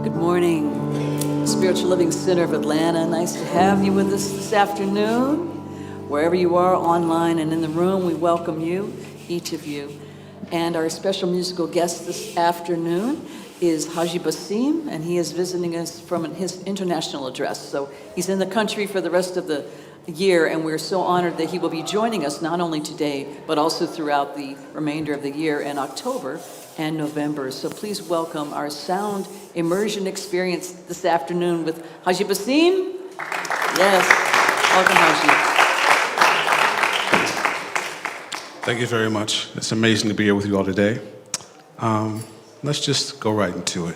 Good morning, Spiritual Living Center of Atlanta. Nice to have you with us this afternoon. Wherever you are, online and in the room, we welcome you, each of you. And our special musical guest this afternoon is Haji Basim, and he is visiting us from his international address. So he's in the country for the rest of the year, and we're so honored that he will be joining us not only today, but also throughout the remainder of the year in October and November. So please welcome our sound immersion experience this afternoon with Haji Basim. Yes, welcome Haji. Thank you very much. It's amazing to be here with you all today. Let's just go right into it.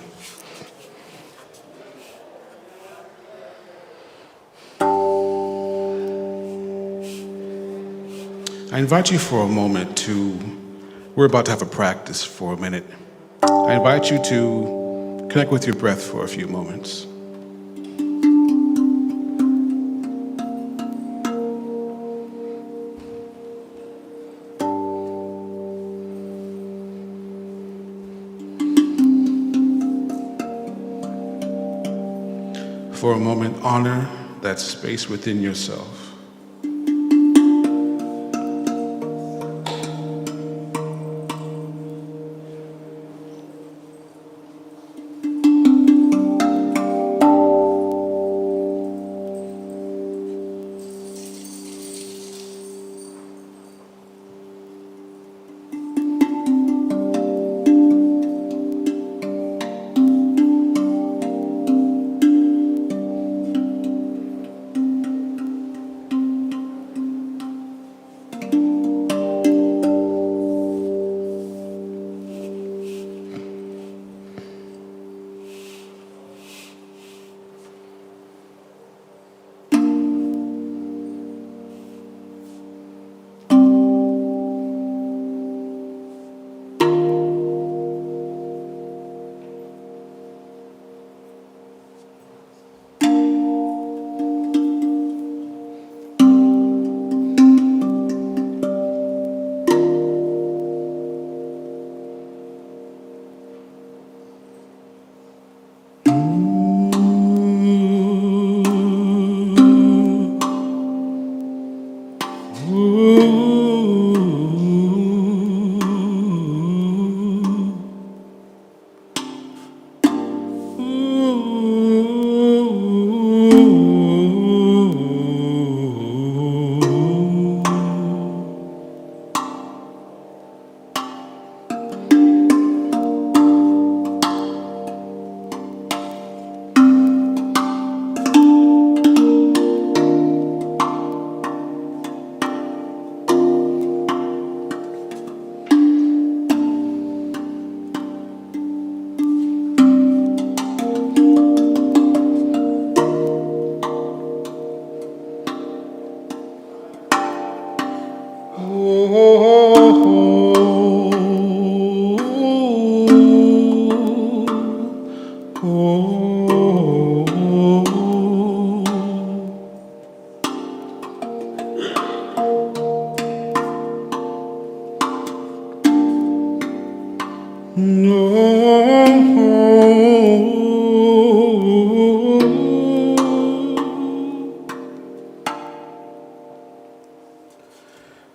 I invite you for a moment we're about to have a practice for a minute. I invite you to connect with your breath for a few moments. For a moment, honor that space within yourself.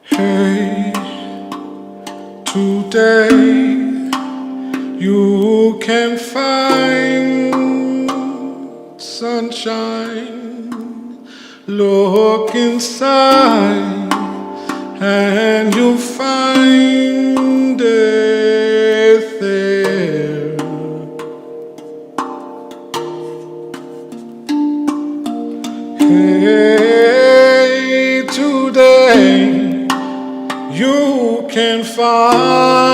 Hey, today you can find sunshine. Look inside and you'll find it there. Hey, today you can find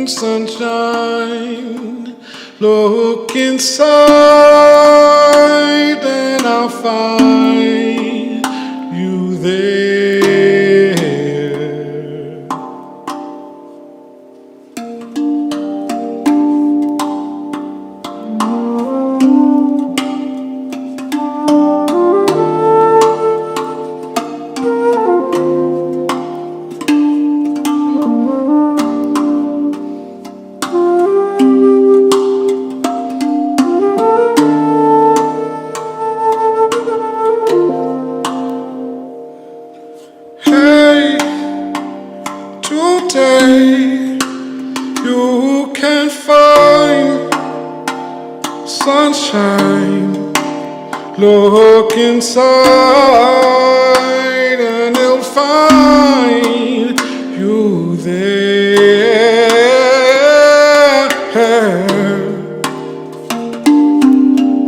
sunshine. Look inside and I'll find you there. sunshine. Look inside and you'll find you there.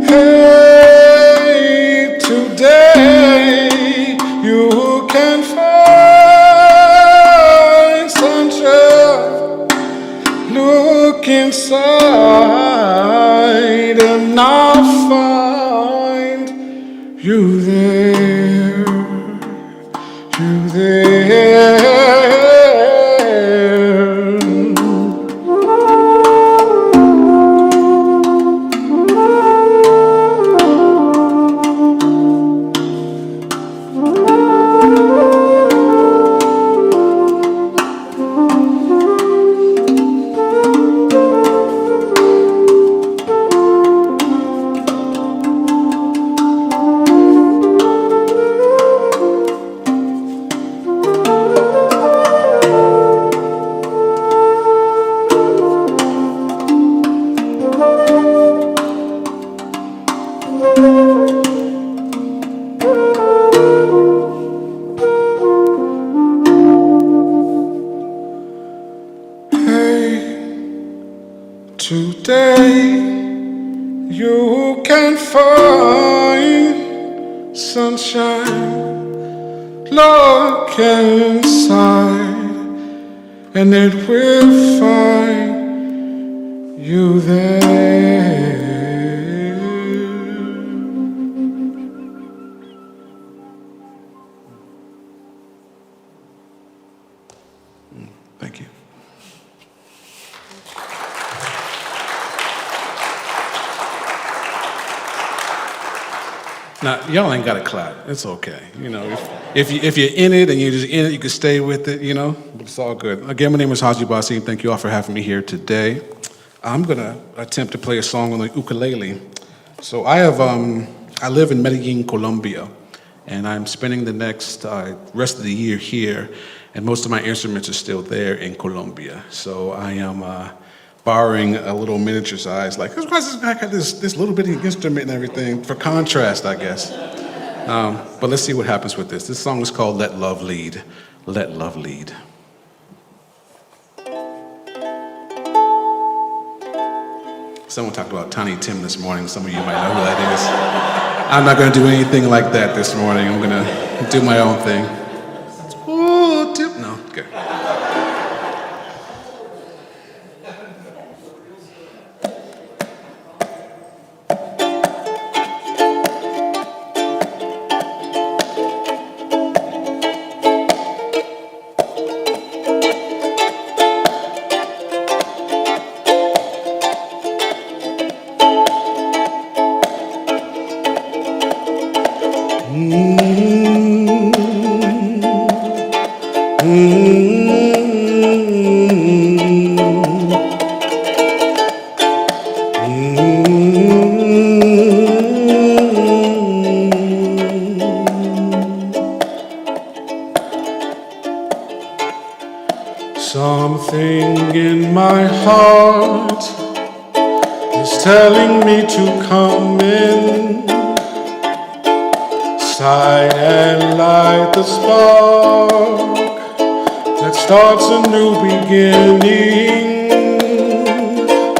Hey, today you can find sunshine. Look inside and I'll find you there, you there. Today you can find sunshine. Look inside and it will find you there. Thank you. Now, y'all ain't got to clap. It's okay. You know, if you're in it and you're just in it, you can stay with it, you know, but it's all good. Again, my name is Haji Basim. Thank you all for having me here today. I'm going to attempt to play a song on the ukulele. So I live in Medellin, Colombia, and I'm spending the next rest of the year here, and most of my instruments are still there in Colombia. So I am borrowing a little miniature size, like, why does this guy got this little bitty instrument and everything, for contrast, I guess. But let's see what happens with this. This song is called Let Love Lead. Let Love Lead. Someone talked about Tiny Tim this morning. Some of you might know who that is. I'm not going to do anything like that this morning. I'm going to do my own thing. Oh, Tim. No, okay. Something in my heart is telling me to come inside and light the spark that starts a new beginning.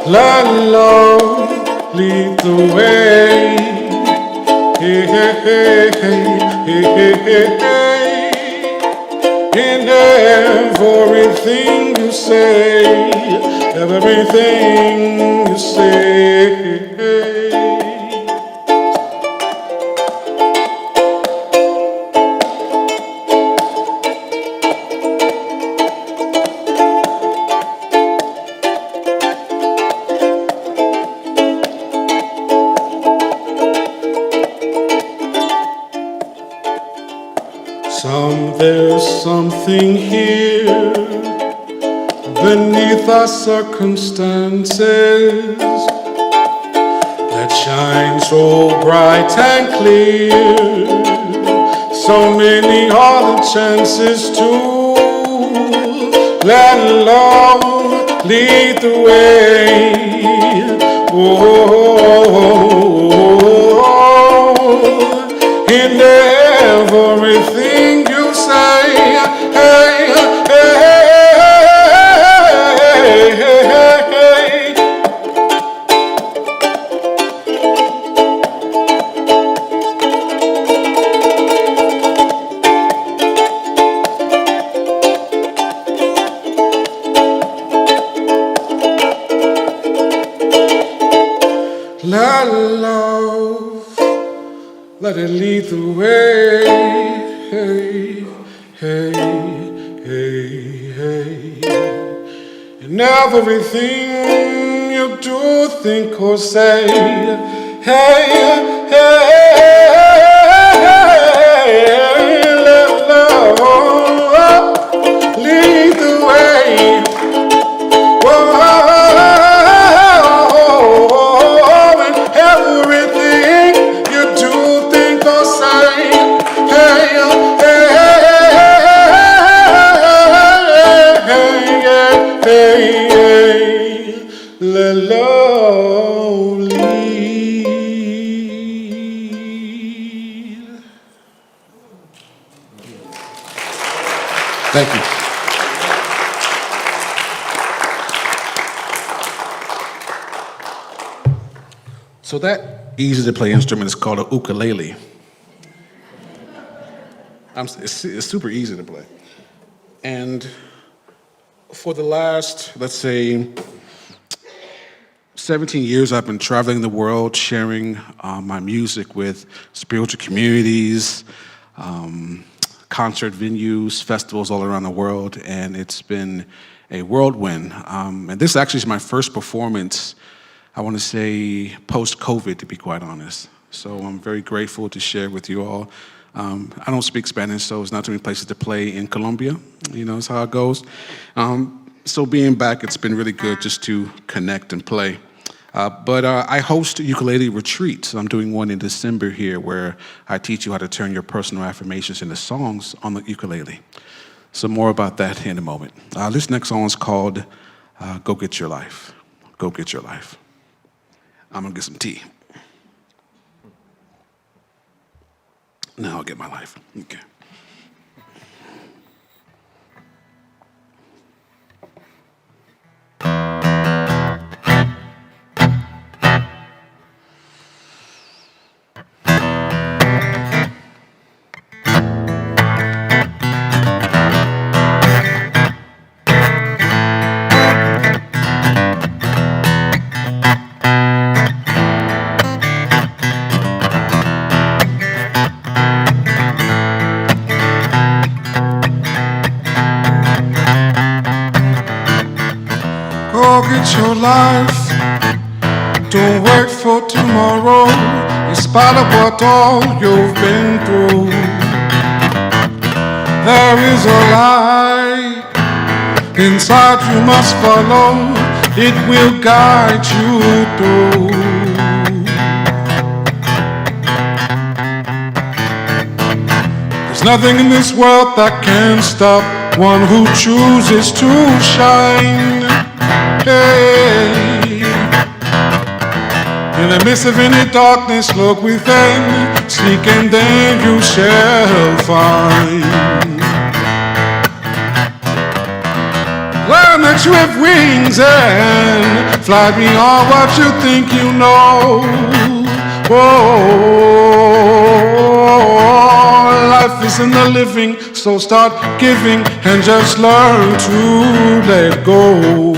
Let love lead the way. Hey, hey, hey, hey, hey, hey, hey. In everything you say, everything you say. There's something here beneath our circumstances that shines so bright and clear. So many are the chances to let love lead the way. Oh, Let love, let it lead the way. Hey, hey, hey, hey. In everything you do, think or say. Hey, hey, let love lead the way. Whoa, and everything you do, think or say. Hey, hey, hey, hey, let love lead. Thank you. So that easy to play instrument is called a ukulele. It's super easy to play. And for the last, let's say, 17 years, I've been traveling the world, sharing my music with spiritual communities, concert venues, festivals all around the world, and it's been a whirlwind. And this actually is my first performance, I want to say, post-COVID, to be quite honest. So I'm very grateful to share with you all. I don't speak Spanish, so it's not too many places to play in Colombia. You know, that's how it goes. So being back, it's been really good just to connect and play. But I host ukulele retreats. I'm doing one in December here where I teach you how to turn your personal affirmations into songs on the ukulele. So more about that in a moment. This next song is called Go Get Your Life. Go Get Your Life. I'm gonna get some tea. Now I'll get my life. Okay. Go get your life, don't wait for tomorrow, in spite of what all you've been through. There is a light inside you must follow, it will guide you through. There's nothing in this world that can stop one who chooses to shine. Hey. In the midst of any darkness, look within, seek and then you shall find. Learn that you have wings and fly beyond what you think you know. Whoa, life is in the living, so start giving and just learn to let go.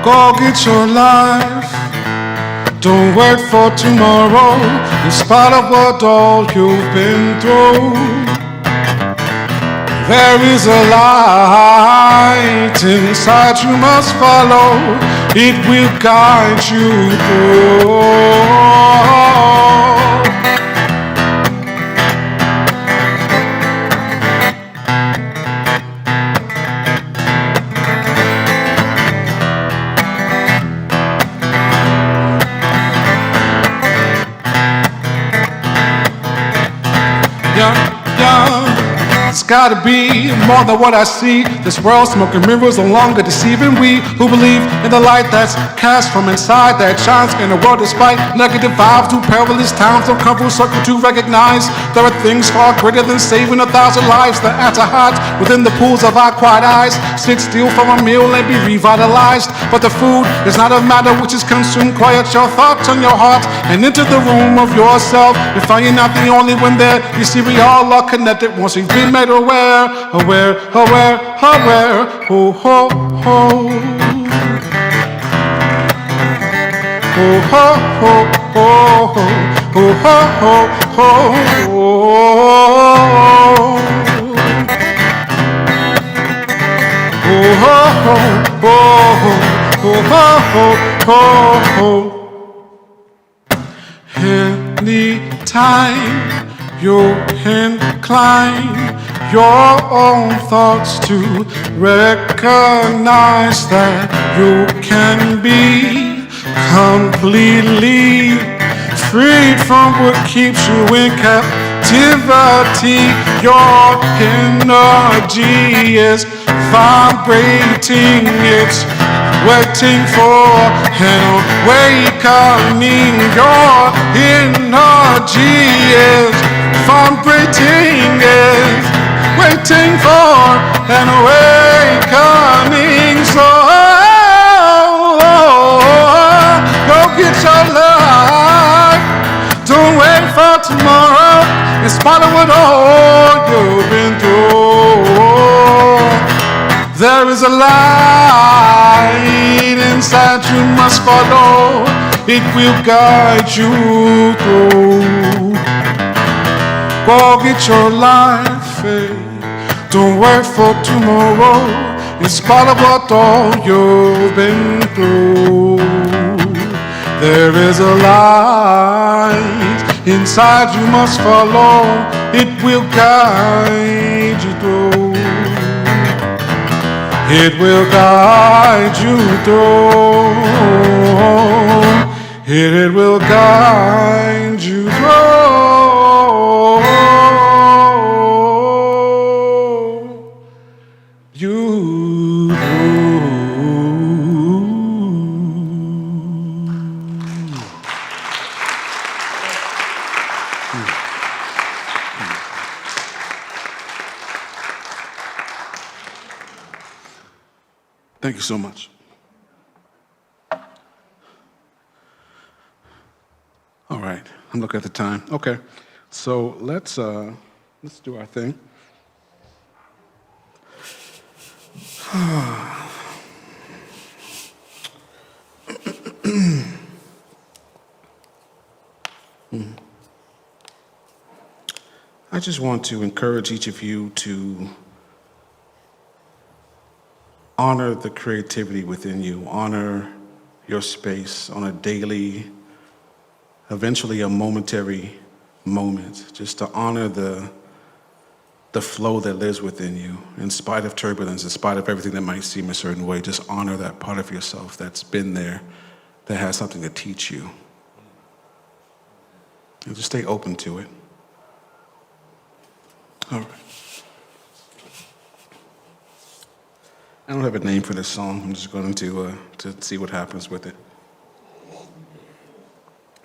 Go get your life, don't wait for tomorrow, in spite of what all you've been through. There is a light inside you must follow, it will guide you through. gotta be more than what I see. This world smoking mirrors no longer deceiving. We who believe in the light that's cast from inside, that shines in the world despite negative vibes. Through perilous times, don't come full circle to recognize there are things far greater than saving 1,000 lives. The answer hides within the pools of our quiet eyes. Sit still for a meal and be revitalized. But the food is not a matter which is consumed. Quiet your thoughts on your heart and enter the room of yourself. You find you're not the only one there. You see we all are connected once we've been made aware. Aware, aware, aware. Ho, ho, ho. Ho, ho, ho, ho, ho. Ho, ho, ho, ho, ho. Ho, ho, ho, ho, ho, ho, ho, ho. Anytime you incline your own thoughts to recognize that you can be completely freed from what keeps you in captivity. Your energy is vibrating, it's waiting for an awakening. Your energy is vibrating, is waiting for an awakening. So go get your life, don't wait for tomorrow. In spite of what all you've been through, there is a light inside you must follow. It will guide you through. Go get your life, don't wait for tomorrow. In spite of what all you've been through, there is a light inside you must follow. It will guide you through. It will guide you through. It will guide you through. Thank you so much. All right, I'm looking at the time. Okay, so let's do our thing. I just want to encourage each of you to honor the creativity within you, honor your space on a daily, eventually a momentary moment, just to honor the flow that lives within you. In spite of turbulence, in spite of everything that might seem a certain way, just honor that part of yourself that's been there, that has something to teach you. And just stay open to it. All right. I don't have a name for this song. I'm just going to see what happens with it.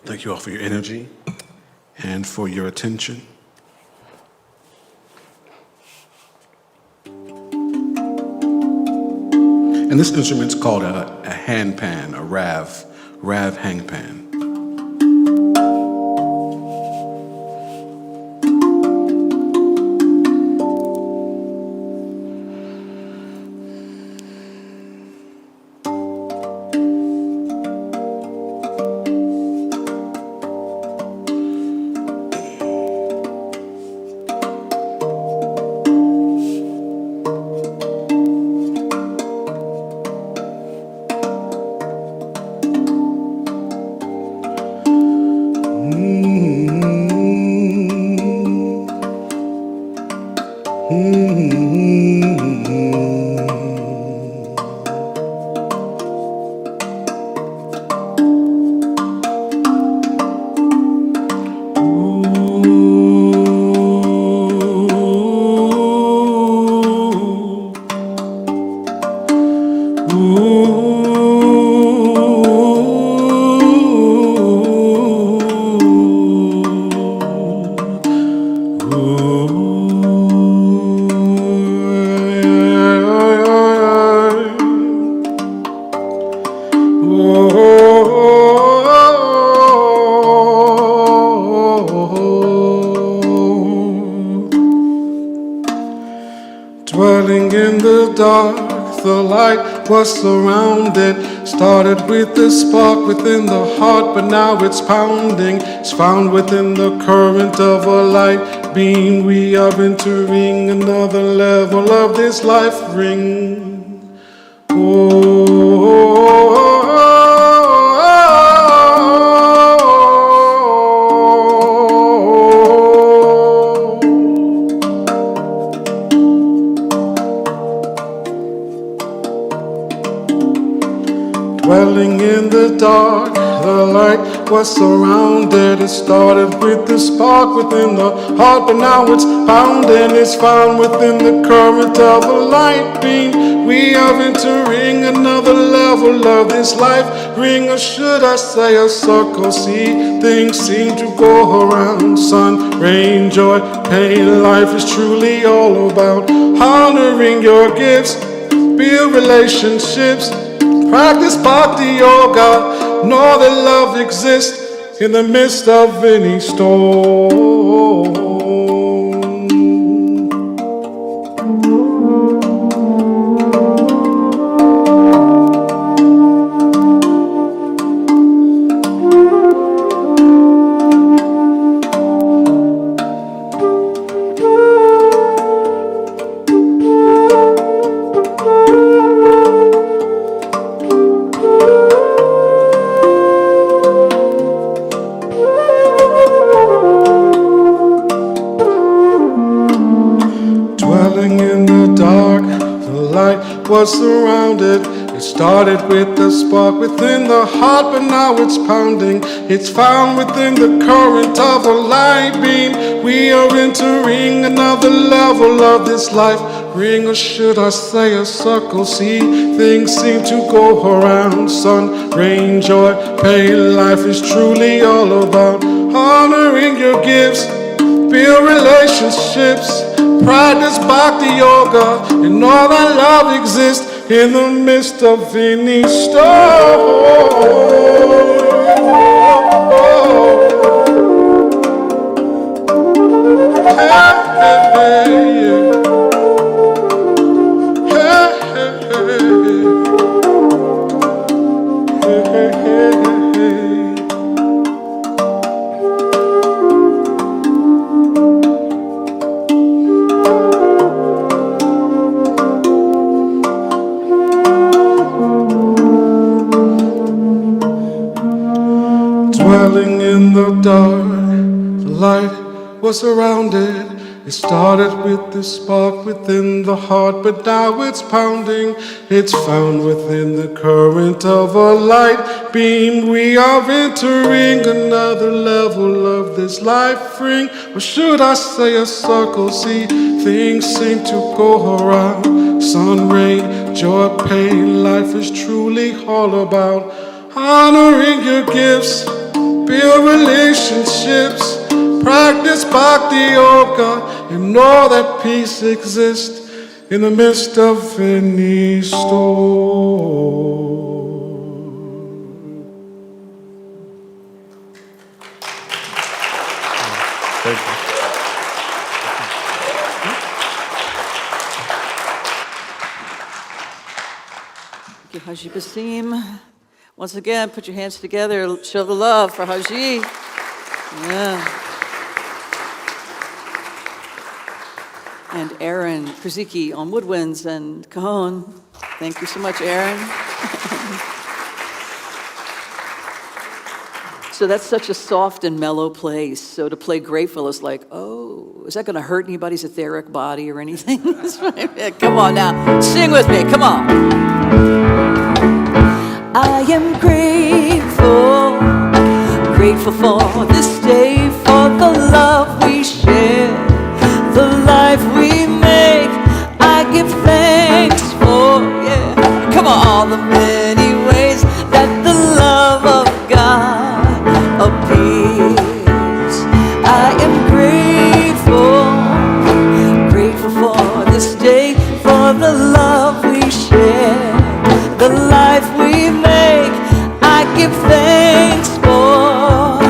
Thank you all for your energy and for your attention. And this instrument's called a handpan, a rav hangpan. Dwelling in the dark, the light was surrounded. Started with the spark within the heart, but now it's pounding. It's found within the current of a light beam. We are entering another level of this life ring. Dwelling in the dark, the light was surrounded. It started with the spark within the heart, but now it's pounding. It's found within the current of a light beam. We are entering another level of this life ring, or should I say a circle. See, things seem to go around. Sun, rain, joy, pain. Life is truly all about honoring your gifts, build relationships, practice bhakti yoga, know that love exists in the midst of any storm. Was surrounded. It started with the spark within the heart, but now it's pounding. It's found within the current of a light beam. We are entering another level of this life ring, or should I say a circle. See, things seem to go around. Sun, rain, joy, pain. Life is truly all about honoring your gifts, build relationships, practice bhakti yoga, and all that love exists in the midst of any storm. Dwelling in the dark, the light was surrounded. It started with the spark within the heart, but now it's pounding. It's found within the current of a light beam. We are entering another level of this life ring, or should I say a circle. See, things seem to go around. Sun, rain, joy, pain. Life is truly all about honoring your gifts, build relationships, practice bhakti yoga, and know that peace exists in the midst of any storm. Thank you. Thank you, Haji Basim. Once again, put your hands together, show the love for Haji. Yeah. And Aaron Krzyzicki on woodwinds and cajon. Thank you so much, Aaron. So that's such a soft and mellow place. So to play Grateful is like, oh, is that going to hurt anybody's etheric body or anything? Yeah, come on now, sing with me, come on. I am grateful, grateful for this day, for the love we share, the life we make. I give thanks for, yeah, come on, all the many ways that the love of God appears. I am grateful, grateful for this day, for the love we share, the life we make. I give thanks for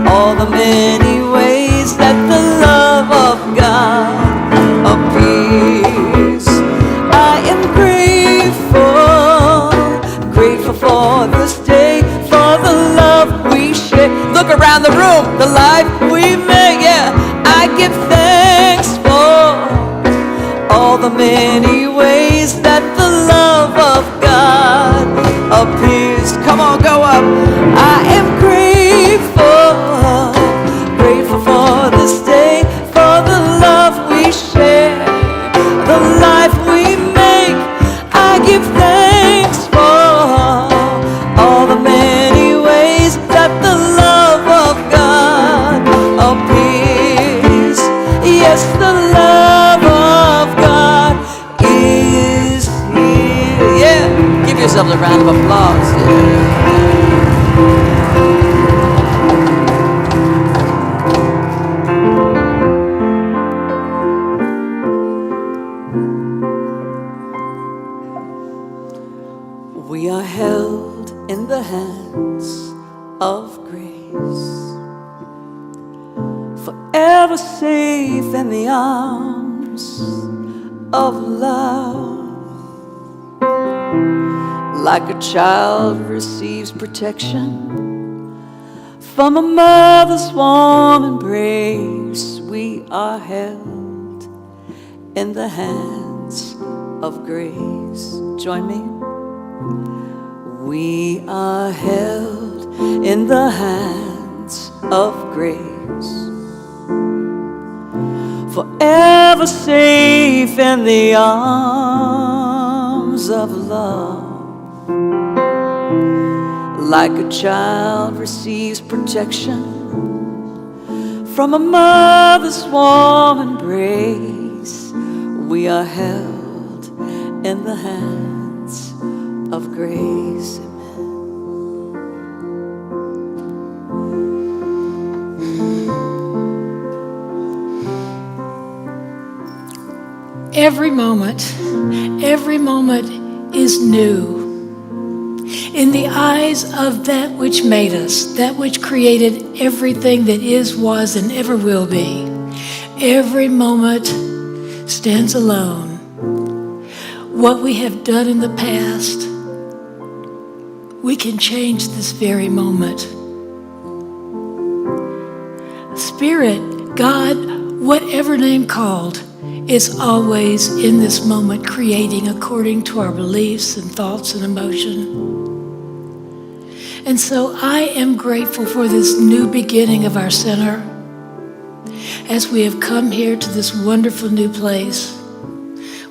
all the many ways that the love of God appears. around the room. The life we make, yeah. I give thanks for all the many ways that the love of God appears. Come on, go up. I am grateful, grateful for this day, for the love we share, the life we make. I give thanks for all the many ways that the love of God appears. Yes, the love of God is here. Yeah, give yourselves a round of applause. We are held in the hands of grace, forever safe in the arms of love. Like a child receives protection from a mother's warm embrace, we are held in the hands of grace. Join me. We are held in the hands of grace, forever safe in the arms of love. Like a child receives protection from a mother's warm embrace, we are held in the hands of grace. Every moment is new. In the eyes of that which made us, that which created everything that is, was, and ever will be, every moment stands alone. What we have done in the past, we can change this very moment. Spirit, God, whatever name called, is always in this moment creating according to our beliefs and thoughts and emotion. And so I am grateful for this new beginning of our center as we have come here to this wonderful new place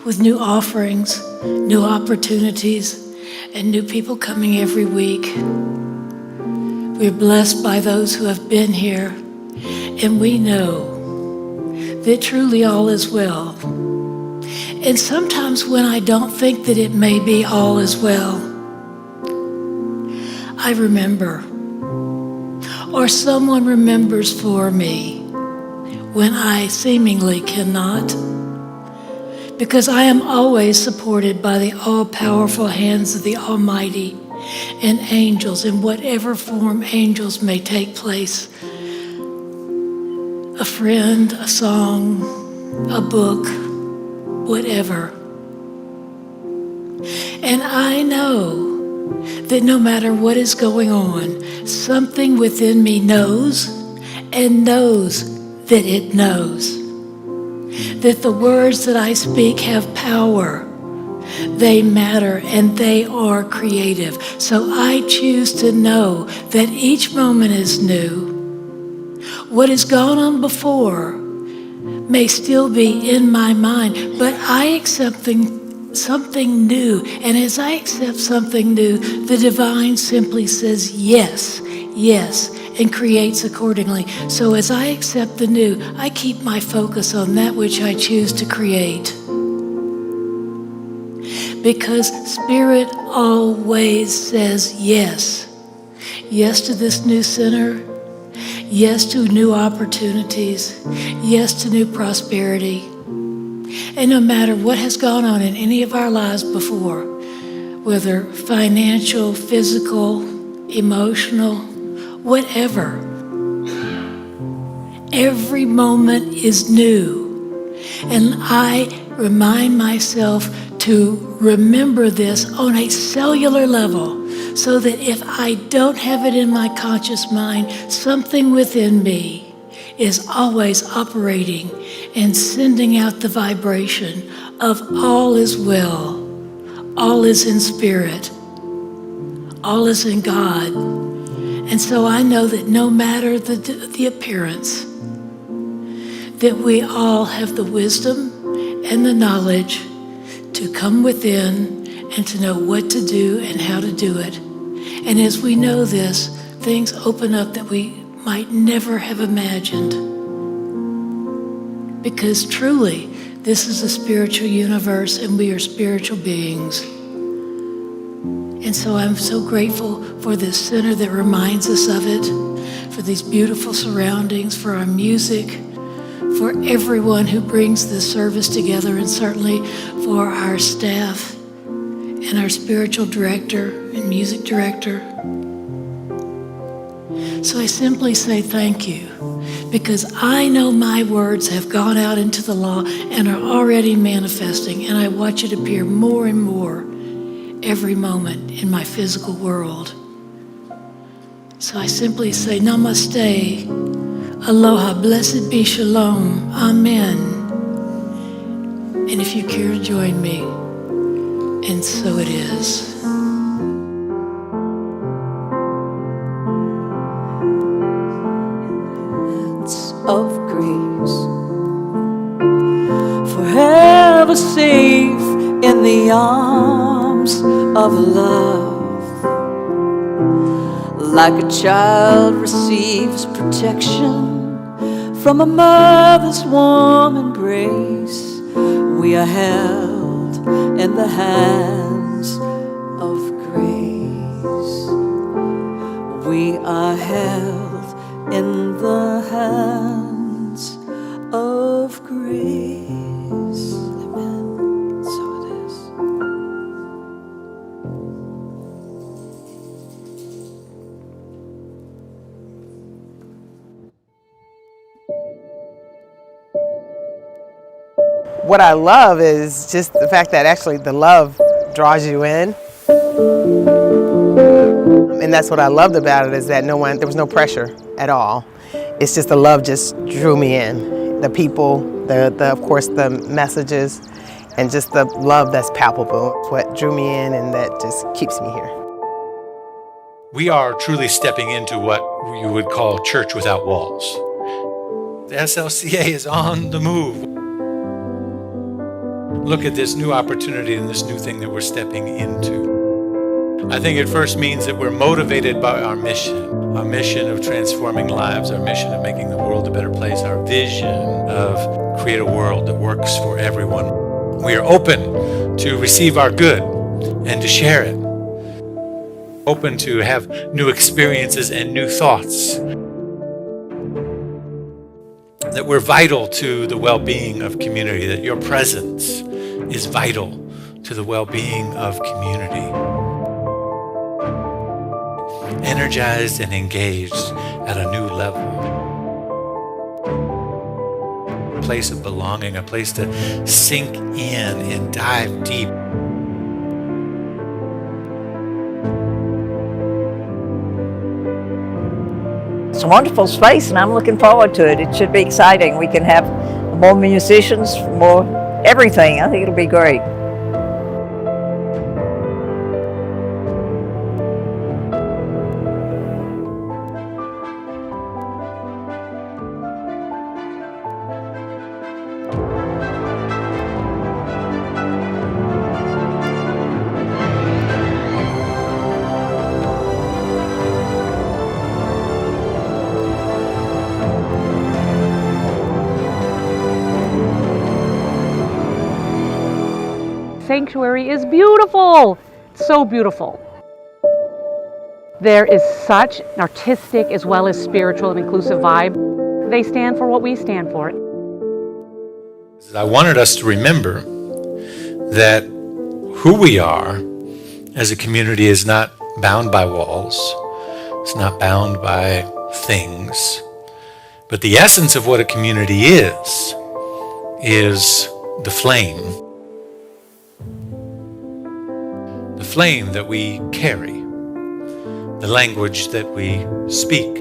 with new offerings, new opportunities, and new people coming every week. We're blessed by those who have been here, and we know that truly all is well. And sometimes when I don't think that it may be all is well, I remember, or someone remembers for me when I seemingly cannot, because I am always supported by the all-powerful hands of the Almighty and angels in whatever form angels may take place. A friend, a song, a book, whatever. And I know that no matter what is going on, something within me knows and knows that it knows. That the words that I speak have power. They matter and they are creative. So I choose to know that each moment is new. What has gone on before may still be in my mind, but I accept something new. And as I accept something new, the divine simply says yes, yes, and creates accordingly. So as I accept the new, I keep my focus on that which I choose to create. Because Spirit always says yes. Yes to this new center. Yes to new opportunities. Yes to new prosperity. And no matter what has gone on in any of our lives before, whether financial, physical, emotional, whatever, every moment is new. And I remind myself to remember this on a cellular level so that if I don't have it in my conscious mind, something within me is always operating and sending out the vibration of all is well, all is in spirit, all is in God. And so I know that no matter the appearance, that we all have the wisdom and the knowledge to come within and to know what to do and how to do it. And as we know this, things open up that we might never have imagined. Because truly, this is a spiritual universe and we are spiritual beings. And so I'm so grateful for this center that reminds us of it, for these beautiful surroundings, for our music, for everyone who brings this service together, and certainly for our staff and our spiritual director and music director. So I simply say thank you, because I know my words have gone out into the law and are already manifesting, and I watch it appear more and more every moment in my physical world. So I simply say namaste, aloha, blessed be shalom, amen. And if you care to join me, and so it is. Of grace, forever safe in the arms of love, like a child receives protection from a mother's warm embrace. We are held in the hands of grace. We are held in the hands of grace. Amen. So it is. What I love is just the fact that actually the love draws you in. And that's what I loved about it, is that there was no pressure at all. It's just the love just drew me in. The people, of course, the messages, and just the love that's palpable. It's what drew me in, and that just keeps me here. We are truly stepping into what you would call church without walls. The SLCA is on the move. Look at this new opportunity and this new thing that we're stepping into. I think it first means that we're motivated by our mission of transforming lives, our mission of making the world a better place, our vision of create a world that works for everyone. We are open to receive our good and to share it. Open to have new experiences and new thoughts. That we're vital to the well-being of community, that your presence is vital to the well-being of community. Energized and engaged at a new level. A place of belonging, a place to sink in and dive deep. It's a wonderful space, and I'm looking forward to it. It should be exciting. We can have more musicians, more everything. I think it'll be great. Sanctuary is beautiful, so beautiful. There is such an artistic as well as spiritual and inclusive vibe. They stand for what we stand for. I wanted us to remember that who we are as a community is not bound by walls. It's not bound by things. But the essence of what a community is the flame. The flame that we carry the language that we speak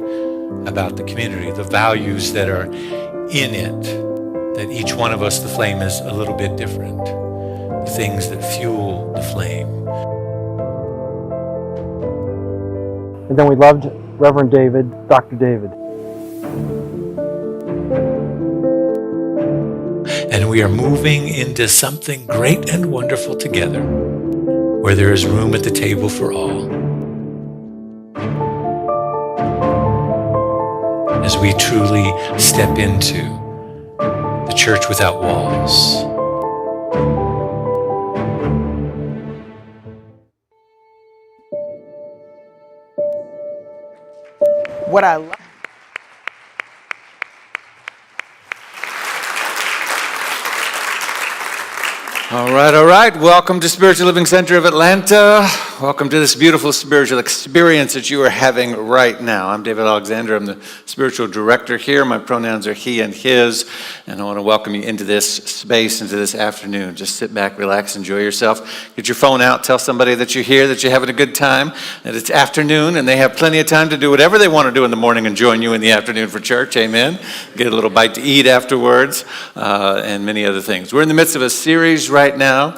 about the community, the values that are in it, that each one of us, the flame is a little bit different, the things that fuel the flame. And then we loved Reverend David, Dr. David. And we are moving into something great and wonderful together, where there is room at the table for all. As we truly step into the church without walls. What I love. All right. Welcome to Spiritual Living Center of Atlanta. Welcome to this beautiful spiritual experience that you are having right now. I'm David Alexander. I'm the spiritual director here. My pronouns are he and his, and I want to welcome you into this space, into this afternoon. Just sit back, relax, enjoy yourself. Get your phone out, tell somebody that you're here, that you're having a good time, that it's afternoon, and they have plenty of time to do whatever they want to do in the morning and join you in the afternoon for church. Amen. Get a little bite to eat afterwards, and many other things. We're in the midst of a series right now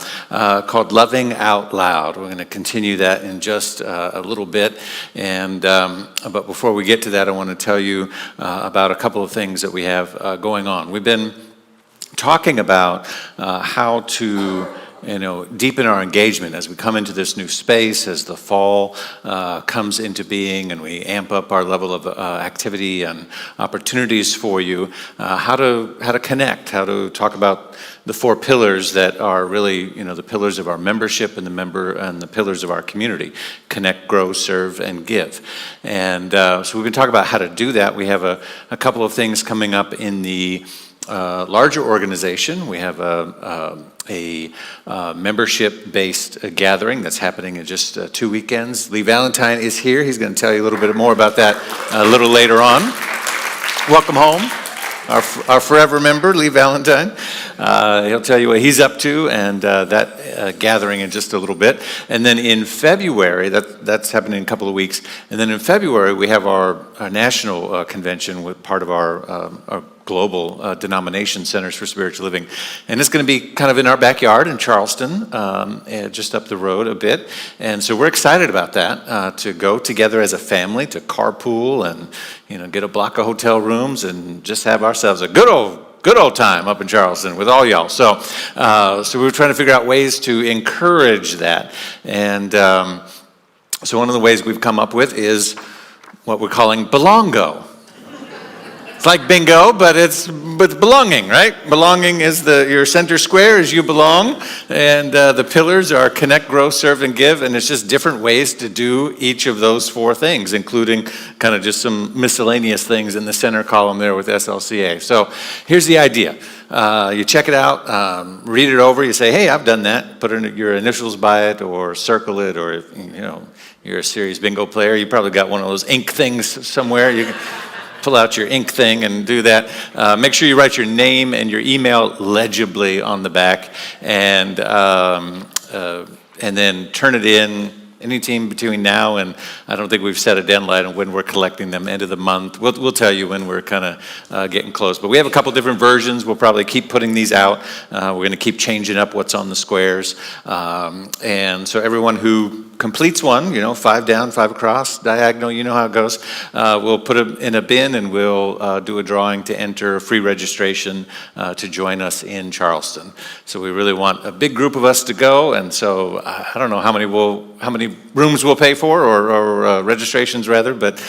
called Loving Out Loud. We're going to continue that in just a little bit, and but before we get to that, I want to tell you about a couple of things that we have going on. We've been talking about how to deepen our engagement as we come into this new space, as the fall comes into being and we amp up our level of activity and opportunities for you, how to connect, how to talk about the four pillars that are really, the pillars of our membership and the pillars of our community: connect, grow, serve, and give. And so we've been talking about how to do that. We have a couple of things coming up in the larger organization. We have a membership-based gathering that's happening in just 2 weekends. Lee Valentine is here. He's going to tell you a little bit more about that a little later on. Welcome home, our forever member, Lee Valentine. He'll tell you what he's up to, and that gathering in just a little bit. And then in February, that's happening in a couple of weeks. And then in February, we have our national convention with part of our global denomination centers for spiritual living. And it's going to be kind of in our backyard in Charleston, just up the road a bit. And so we're excited about that, to go together as a family, to carpool and get a block of hotel rooms and just have ourselves a good old time up in Charleston with all y'all. So we were trying to figure out ways to encourage that. And so one of the ways we've come up with is what we're calling Belongo. It's like bingo, but it's with belonging, right? Belonging is your center square is you belong, and the pillars are connect, grow, serve, and give, and it's just different ways to do each of those four things, including kind of just some miscellaneous things in the center column there with SLCA. So here's the idea. You check it out, read it over, you say, hey, I've done that, put your initials by it, or circle it, or if you're a serious bingo player, you probably got one of those ink things somewhere. You can pull out your ink thing and do that. Make sure you write your name and your email legibly on the back, and then turn it in any team between now and, I don't think we've set a deadline on when we're collecting them, end of the month. We'll tell you when we're kind of getting close. But we have a couple different versions. We'll probably keep putting these out. We're going to keep changing up what's on the squares. And so everyone who completes one, 5 down, 5 across, diagonal, you know how it goes. We'll put it in a bin, and we'll do a drawing to enter free registration to join us in Charleston. So we really want a big group of us to go, and so I don't know how many rooms we'll pay for, or registrations rather, but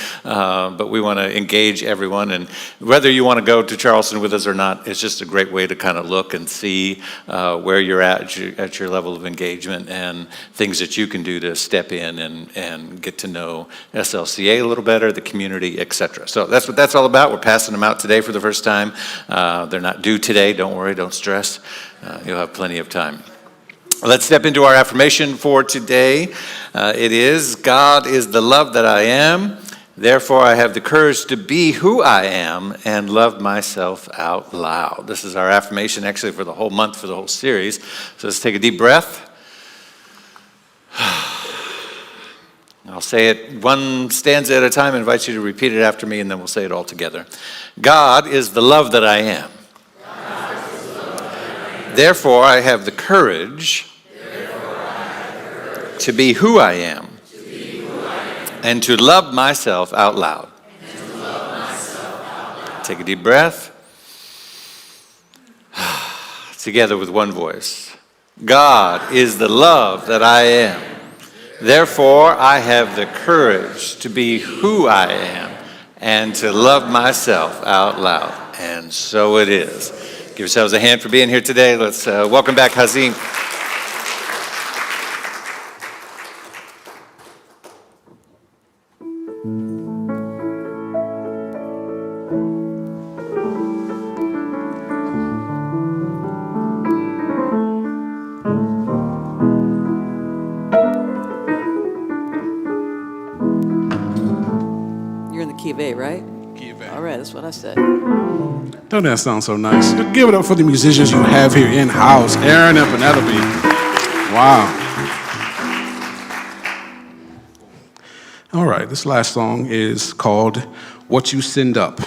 we want to engage everyone, and whether you want to go to Charleston with us or not, it's just a great way to kind of look and see where you're at your level of engagement, and things that you can do to step in and get to know SLCA a little better, the community, etc. So that's what that's all about. We're passing them out today for the first time. They're not due today. Don't worry, don't stress. You'll have plenty of time. Let's step into our affirmation for today. It is, God is the love that I am. Therefore, I have the courage to be who I am and love myself out loud. This is our affirmation actually for the whole month, for the whole series. So let's take a deep breath. I'll say it one stanza at a time. I invite you to repeat it after me, and then we'll say it all together. God is the love that I am. Therefore, I have the courage to be who I am and to love myself out loud. Take a deep breath. Together with one voice. God is the love that I am. Therefore, I have the courage to be who I am and to love myself out loud. And so it is. Give yourselves a hand for being here today. Let's welcome back Hazim. You're in the key of A, right? Key of A. All right, that's what I said. Don't that sound so nice? Give it up for the musicians you have here in-house. Aaron and Penelope. Wow. All right, this last song is called What You Send Up.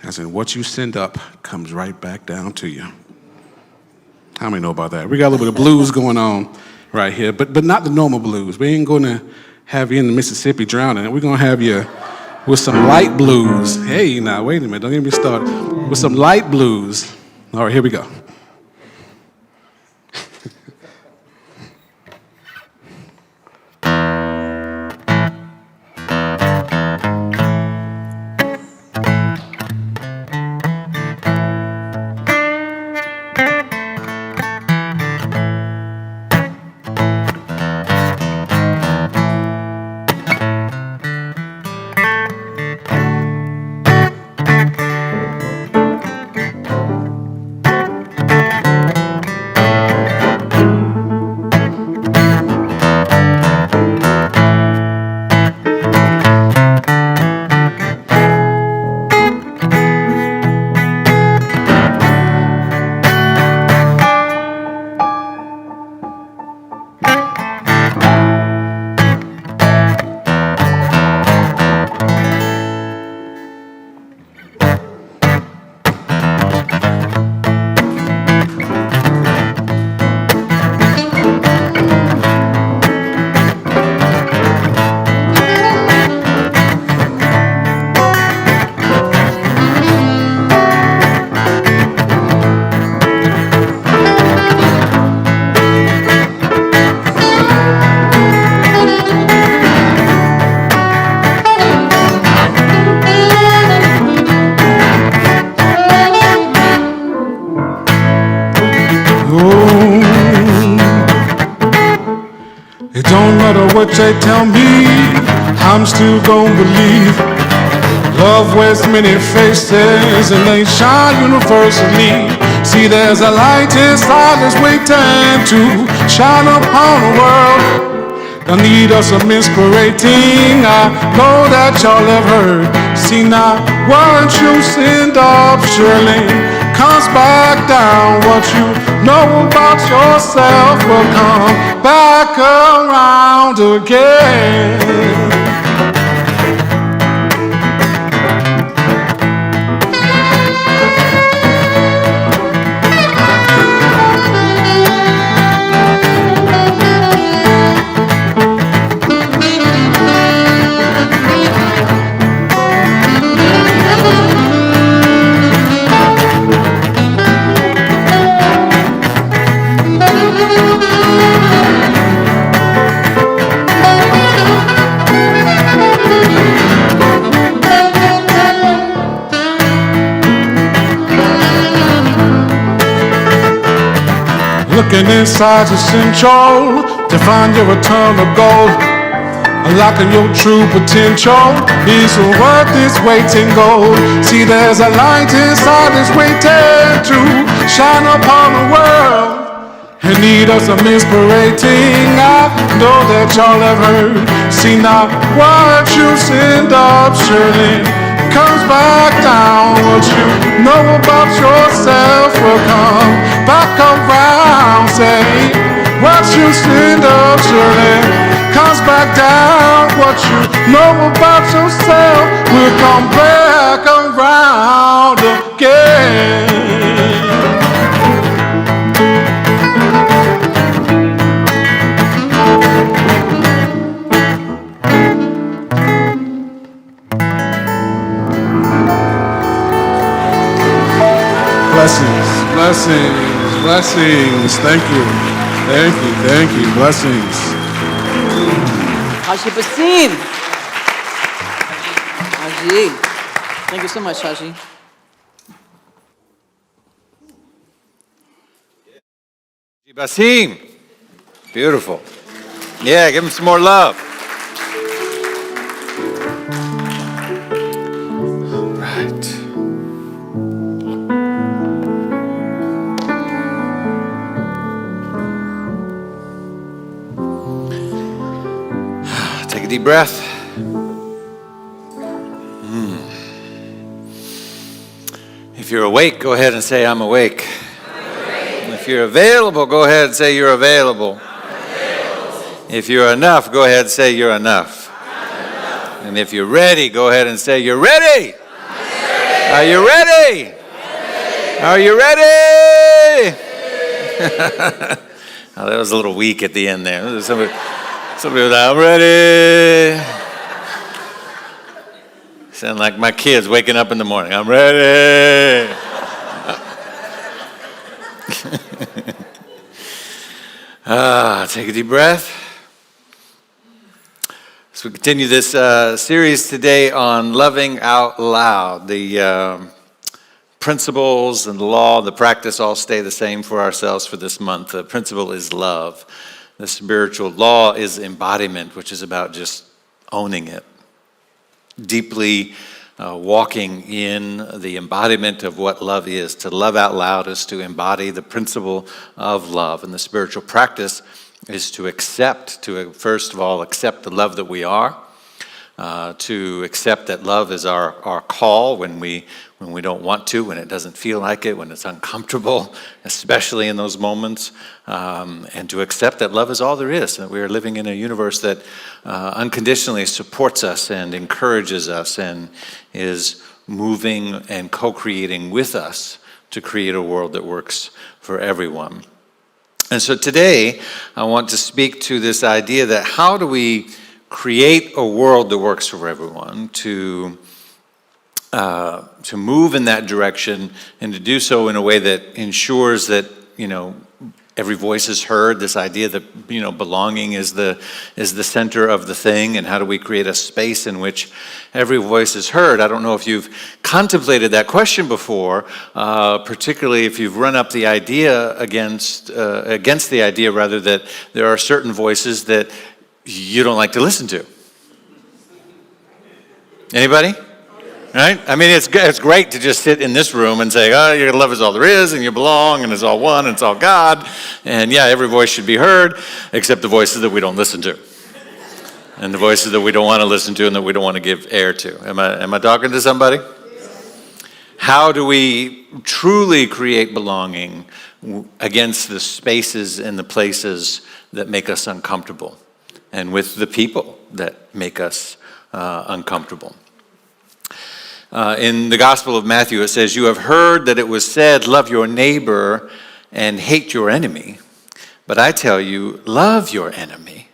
As in, what you send up comes right back down to you. How many know about that? We got a little bit of blues going on right here, but not the normal blues. We ain't going to have you in the Mississippi drowning. We're going to have you with some light blues. Hey, now, wait a minute. Don't get me started. With some light blues. All right, here we go. It don't matter what they tell me, I'm still gonna believe. Love wears many faces and they shine universally. See, there's a light inside that's waiting to shine upon the world. I need us some inspirating. I know that y'all have heard. See, now what you send up surely comes back down. What you know about yourself will come back around again. Looking inside your central to find your eternal goal. Unlocking your true potential is worth its weight in gold. See, there's a light inside that's waiting to shine upon the world. And need us some inspirating. I know that y'all have heard. See, now what you send up surely comes back down. What you know about yourself will come back around. Say, what you send up surely comes eyes back down. What you know about yourself will come back around again. Blessings, blessings, blessings. Thank you. Thank you, thank you. Blessings. Haji Basim. Haji. Thank you so much, Haji. Basim. Beautiful. Yeah, give him some more love. Right. Take a deep breath. If you're awake, go ahead and say, I'm awake. If you're available, go ahead and say you're available. If you're enough, go ahead and say you're enough. And if you're ready, go ahead and say you're ready. Are you ready? Are you ready? Oh, that was a little weak at the end there. Somebody was like, I'm ready. Sound like my kids waking up in the morning. I'm ready. Take a deep breath. So we continue this series today on loving out loud. The principles and the law, the practice all stay the same for ourselves for this month. The principle is love. The spiritual law is embodiment, which is about just owning it. Deeply walking in the embodiment of what love is. To love out loud is to embody the principle of love. And the spiritual practice is to accept, first of all, accept the love that we are. To accept that love is our call when we don't want to, when it doesn't feel like it, when it's uncomfortable, especially in those moments. And to accept that love is all there is, that we are living in a universe that unconditionally supports us and encourages us and is moving and co-creating with us to create a world that works for everyone. And so today, I want to speak to this idea that how do we create a world that works for everyone, to move in that direction and to do so in a way that ensures that, every voice is heard, this idea that, belonging is the center of the thing, and how do we create a space in which every voice is heard? I don't know if you've contemplated that question before, particularly if you've run up the idea against the idea, rather, that there are certain voices that you don't like to listen to. Anybody? Right? I mean, it's great to just sit in this room and say, oh, your love is all there is, and you belong, and it's all one, and it's all God. And yeah, every voice should be heard, except the voices that we don't listen to. And the voices that we don't want to listen to and that we don't want to give air to. Am I talking to somebody? How do we truly create belonging against the spaces and the places that make us uncomfortable, and with the people that make us uncomfortable? In the Gospel of Matthew, it says, you have heard that it was said, love your neighbor and hate your enemy. But I tell you, love your enemy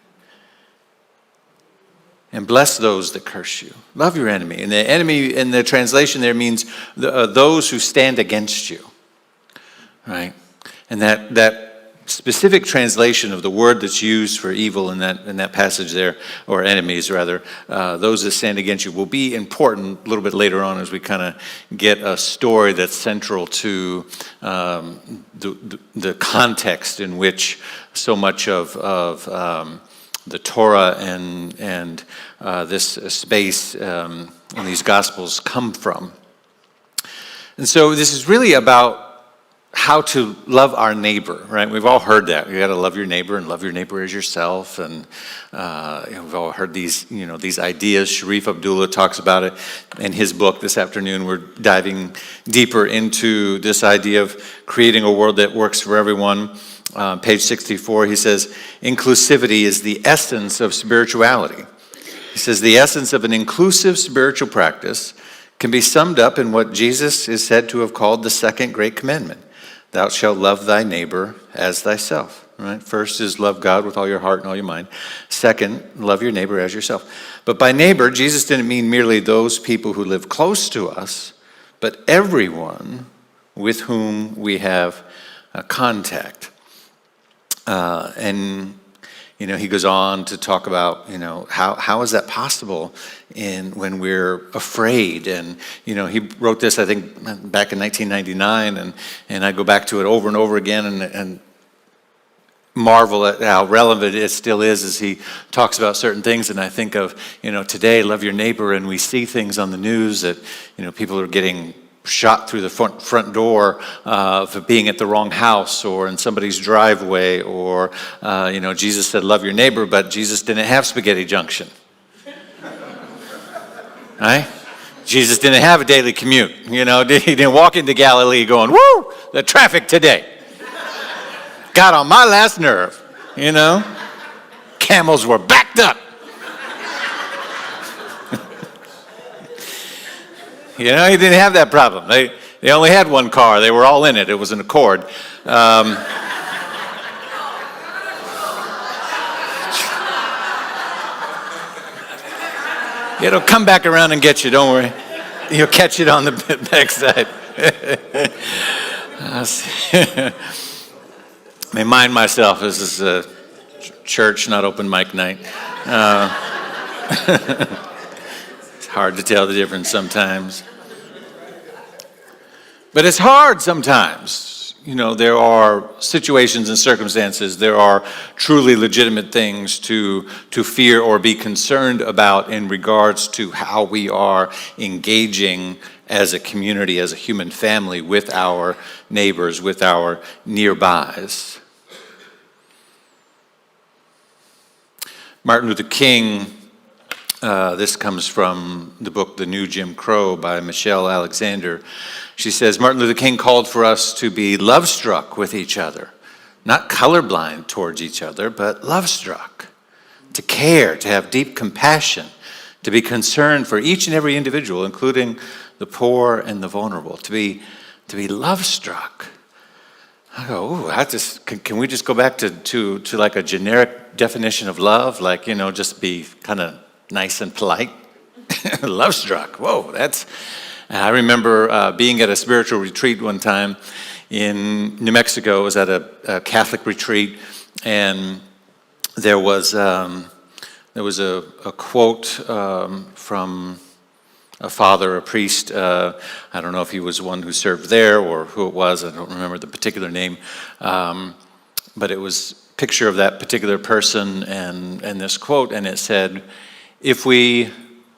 and bless those that curse you. Love your enemy. And the enemy in the translation there means those who stand against you. Right? And that specific translation of the word that's used for evil in that passage there, or enemies rather, those that stand against you, will be important a little bit later on as we kind of get a story that's central to the context in which so much of the Torah and this space and these Gospels come from. And so this is really about how to love our neighbor, right? We've all heard that. You got to love your neighbor and love your neighbor as yourself. And we've all heard these ideas. Sharif Abdullah talks about it in his book this afternoon. We're diving deeper into this idea of creating a world that works for everyone. Page 64, he says, inclusivity is the essence of spirituality. He says, the essence of an inclusive spiritual practice can be summed up in what Jesus is said to have called the second great commandment. Thou shalt love thy neighbor as thyself. Right? First is love God with all your heart and all your mind. Second, love your neighbor as yourself. But by neighbor, Jesus didn't mean merely those people who live close to us, but everyone with whom we have contact. And he goes on to talk about, how is that possible when we're afraid? And, he wrote this, I think, back in 1999, and I go back to it over and over again and marvel at how relevant it still is as he talks about certain things. And I think of, today, love your neighbor, and we see things on the news that, people are getting shot through the front door for being at the wrong house or in somebody's driveway, or Jesus said love your neighbor, but Jesus didn't have Spaghetti Junction, right? Jesus didn't have a daily commute. He didn't walk into Galilee going, woo, the traffic today got on my last nerve. Camels were backed up. He didn't have that problem. They only had one car. They were all in it. It was an Accord. It'll come back around and get you. Don't worry. You'll catch it on the backside. I remind myself, this is a church, not open mic night. It's hard to tell the difference sometimes. But it's hard sometimes. There are situations and circumstances, there are truly legitimate things to fear or be concerned about in regards to how we are engaging as a community, as a human family, with our neighbors, with our nearbys. Martin Luther King, this comes from the book The New Jim Crow by Michelle Alexander. She says, Martin Luther King called for us to be love-struck with each other, not colorblind towards each other, but love-struck, to care, to have deep compassion, to be concerned for each and every individual, including the poor and the vulnerable, to be love-struck. I go, can we just go back to like a generic definition of love, like, just be kind of nice and polite? Love-struck, whoa, I remember being at a spiritual retreat one time in New Mexico. I was at a Catholic retreat, and there was a quote from a father, a priest. I don't know if he was one who served there or who it was. I don't remember the particular name, but it was a picture of that particular person and this quote, and it said, if we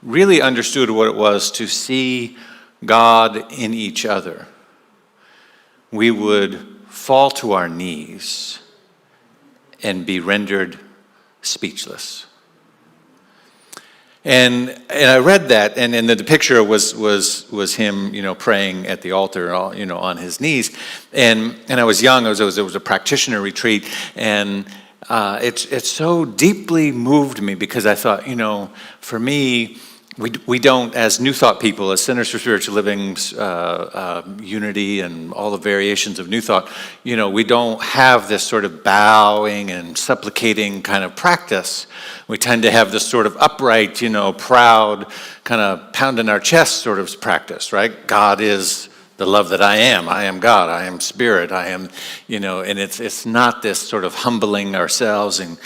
really understood what it was to see God in each other, we would fall to our knees and be rendered speechless. And I read that, and the picture was him, praying at the altar, on his knees. And I was young. It was a practitioner retreat, and it so deeply moved me because I thought, for me, we don't, as New Thought people, as Centers for Spiritual Living's unity and all the variations of New Thought, we don't have this sort of bowing and supplicating kind of practice. We tend to have this sort of upright, proud, kind of pounding our chest sort of practice, right? God is the love that I am. I am God. I am Spirit. I am, and it's not this sort of humbling ourselves and,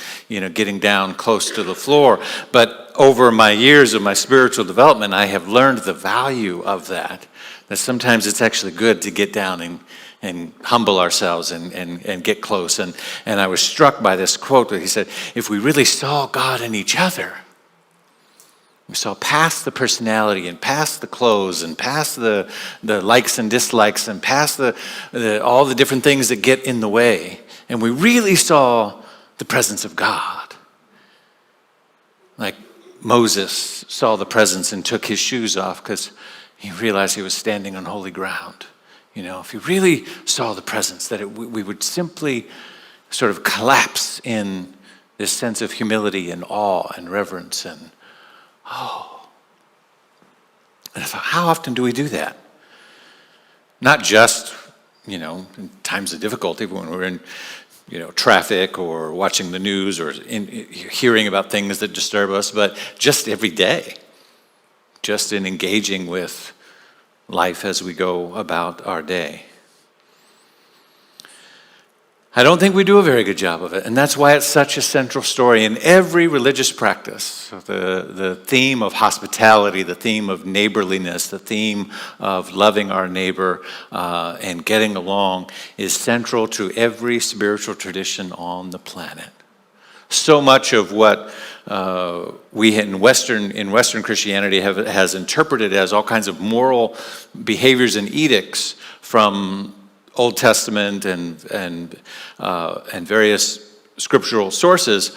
getting down close to the floor. But over my years of my spiritual development, I have learned the value of that sometimes it's actually good to get down and humble ourselves and get close. And I was struck by this quote where he said, if we really saw God in each other, We saw past the personality and past the clothes and past the likes and dislikes and past all the different things that get in the way. And we really saw the presence of God. Like Moses saw the presence and took his shoes off because he realized he was standing on holy ground. You know, if you really saw the presence, that we would simply sort of collapse in this sense of humility and awe and reverence and, oh. And I thought, how often do we do that? Not just, you know, in times of difficulty when we're in, you know, traffic or watching the news or hearing about things that disturb us, but just every day, just in engaging with life as we go about our day. I don't think we do a very good job of it, and that's why it's such a central story in every religious practice. The theme of hospitality, the theme of neighborliness, the theme of loving our neighbor and getting along is central to every spiritual tradition on the planet. So much of what we in Western Christianity has interpreted as all kinds of moral behaviors and edicts from Old Testament and various scriptural sources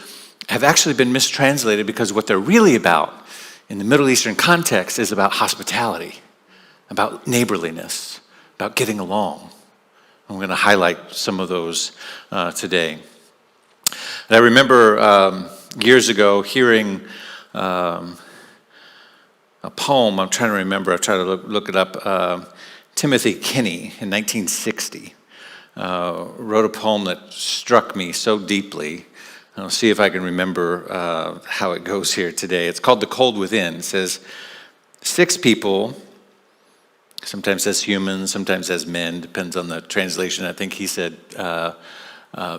have actually been mistranslated because what they're really about in the Middle Eastern context is about hospitality, about neighborliness, about getting along. I'm going to highlight some of those today. And I remember years ago hearing a poem. I'm trying to remember. I tried to look it up. Timothy Kinney in 1960 wrote a poem that struck me so deeply. I'll see if I can remember how it goes here today. It's called The Cold Within. It says, 6 people, sometimes as humans, sometimes as men, depends on the translation. I think he said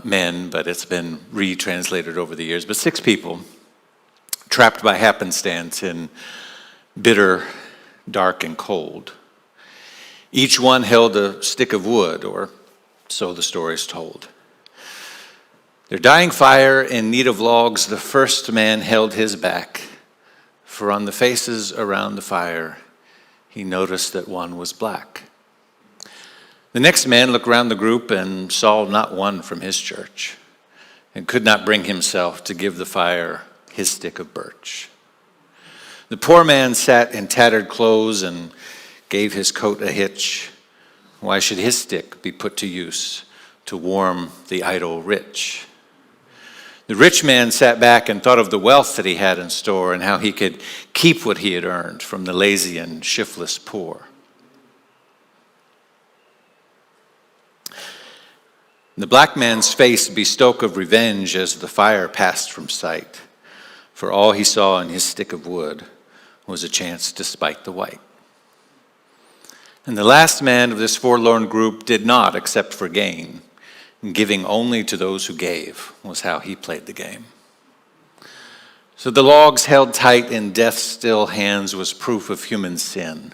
men, but it's been retranslated over the years. But 6 people trapped by happenstance in bitter, dark, and cold. Each one held a stick of wood, or so the story is told. Their dying fire in need of logs, the first man held his back, for on the faces around the fire, he noticed that one was black. The next man looked round the group and saw not one from his church, and could not bring himself to give the fire his stick of birch. The poor man sat in tattered clothes and gave his coat a hitch. Why should his stick be put to use to warm the idle rich? The rich man sat back and thought of the wealth that he had in store and how he could keep what he had earned from the lazy and shiftless poor. The black man's face bespoke of revenge as the fire passed from sight, for all he saw in his stick of wood was a chance to spite the white. And the last man of this forlorn group did not accept for gain. Giving only to those who gave was how he played the game. So the logs held tight in death's still hands was proof of human sin.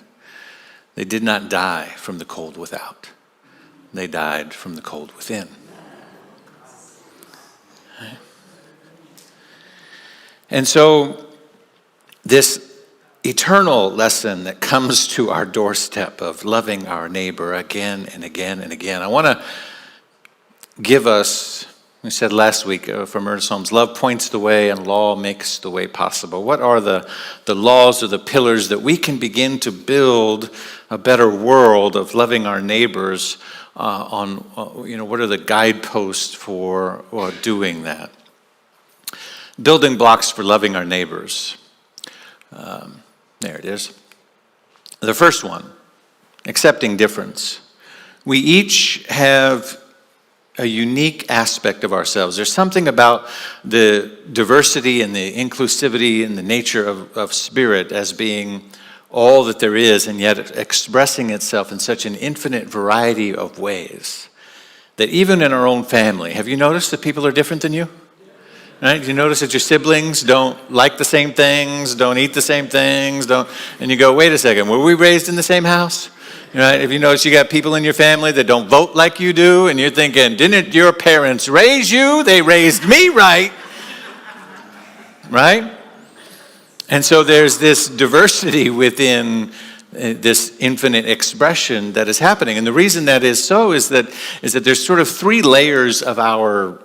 They did not die from the cold without. They died from the cold within. And so this eternal lesson that comes to our doorstep of loving our neighbor again and again and again. I want to give us, we said last week from Ernest Holmes, love points the way and law makes the way possible. What are the laws or the pillars that we can begin to build a better world of loving our neighbors on, what are the guideposts for doing that? Building blocks for loving our neighbors. There it is. The first one, accepting difference. We each have a unique aspect of ourselves. There's something about the diversity and the inclusivity and the nature of spirit as being all that there is, and yet expressing itself in such an infinite variety of ways that even in our own family, have you noticed that people are different than you? Right? You notice that your siblings don't like the same things, don't eat the same things, and you go, wait a second, were we raised in the same house? Right? If you notice you got people in your family that don't vote like you do, and you're thinking, didn't your parents raise you? They raised me right. Right? And so there's this diversity within this infinite expression that is happening. And the reason that is so is that there's sort of three layers of our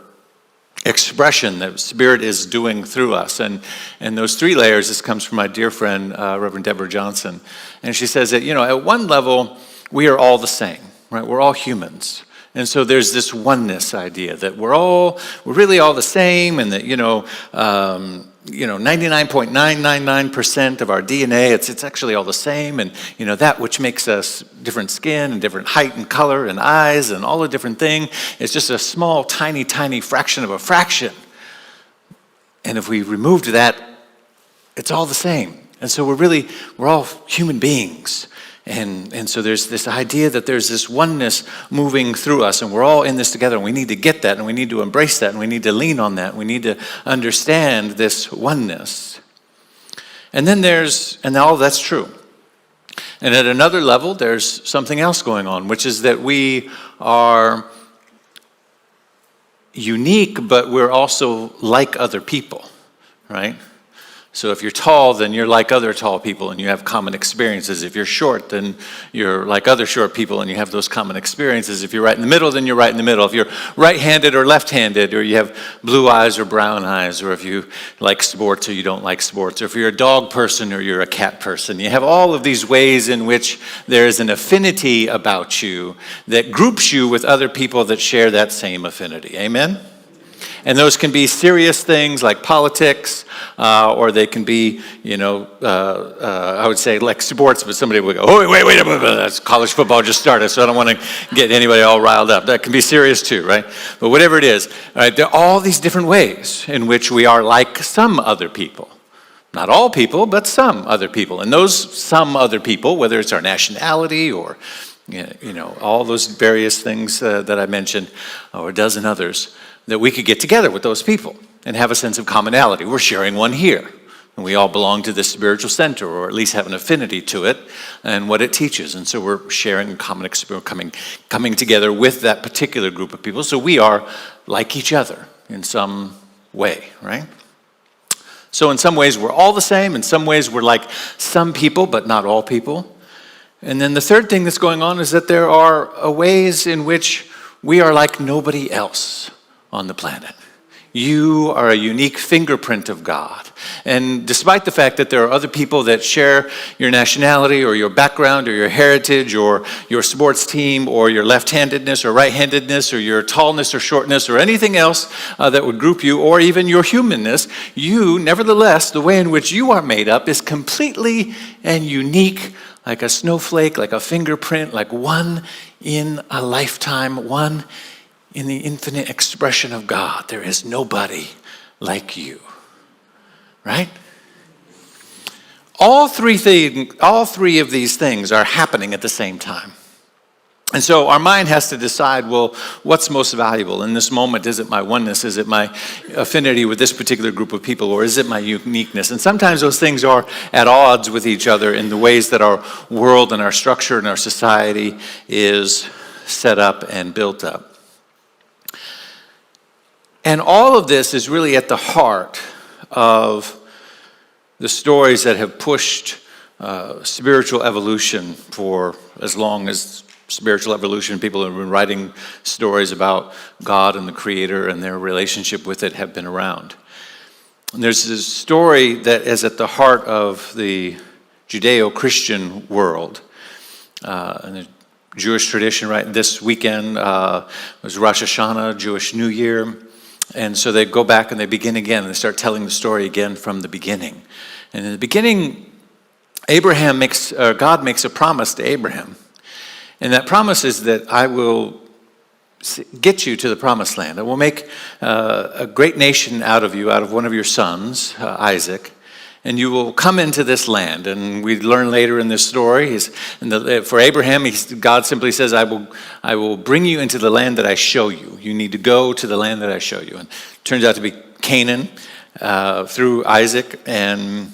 expression that Spirit is doing through us. And those three layers, this comes from my dear friend, Reverend Deborah Johnson. And she says that, at one level, we are all the same, right? We're all humans. And so there's this oneness idea that we're really all the same, and that, 99.999% of our DNA, it's actually all the same. And, that which makes us different skin and different height and color and eyes and all the different thing is just a small, tiny, tiny fraction of a fraction. And if we removed that, it's all the same. And so we're all human beings. And so there's this idea that there's this oneness moving through us, and we're all in this together, and we need to get that, and we need to embrace that, and we need to lean on that, and we need to understand this oneness. And then and all that's true. And at another level, there's something else going on, which is that we are unique, but we're also like other people, right? So if you're tall, then you're like other tall people and you have common experiences. If you're short, then you're like other short people and you have those common experiences. If you're right in the middle, then you're right in the middle. If you're right-handed or left-handed, or you have blue eyes or brown eyes, or if you like sports or you don't like sports, or if you're a dog person or you're a cat person, you have all of these ways in which there is an affinity about you that groups you with other people that share that same affinity. Amen? And those can be serious things like politics, or they can be, I would say like sports, but somebody would go, oh, wait, that's college football just started, so I don't want to get anybody all riled up. That can be serious too, right? But whatever it is, right, there are all these different ways in which we are like some other people. Not all people, but some other people. And those some other people, whether it's our nationality or all those various things that I mentioned, or a dozen others, that we could get together with those people and have a sense of commonality. We're sharing one here, and we all belong to this spiritual center, or at least have an affinity to it and what it teaches. And so we're sharing a common experience, coming together with that particular group of people. So we are like each other in some way, right? So in some ways we're all the same. In some ways we're like some people, but not all people. And then the third thing that's going on is that there are ways in which we are like nobody else on the planet. You are a unique fingerprint of God. And despite the fact that there are other people that share your nationality or your background or your heritage or your sports team or your left-handedness or right-handedness or your tallness or shortness or anything else that would group you, or even your humanness, you, nevertheless, the way in which you are made up is completely and unique, like a snowflake, like a fingerprint, like one in a lifetime, one in the infinite expression of God. There is nobody like you, right? All three of these things are happening at the same time. And so our mind has to decide, well, what's most valuable in this moment? Is it my oneness? Is it my affinity with this particular group of people? Or is it my uniqueness? And sometimes those things are at odds with each other in the ways that our world and our structure and our society is set up and built up. And all of this is really at the heart of the stories that have pushed spiritual evolution for as long as spiritual evolution. People have been writing stories about God and the Creator and their relationship with it have been around. And there's this story that is at the heart of the Judeo-Christian world. And the Jewish tradition, right? This weekend was Rosh Hashanah, Jewish New Year. And so they go back and they begin again, and they start telling the story again from the beginning. And in the beginning, God makes a promise to Abraham. And that promise is that I will get you to the promised land. I will make a great nation out of you, out of one of your sons, Isaac, and you will come into this land. And we learn later in this story, for Abraham, God simply says, I will bring you into the land that I show you. You need to go to the land that I show you. And it turns out to be Canaan through Isaac. And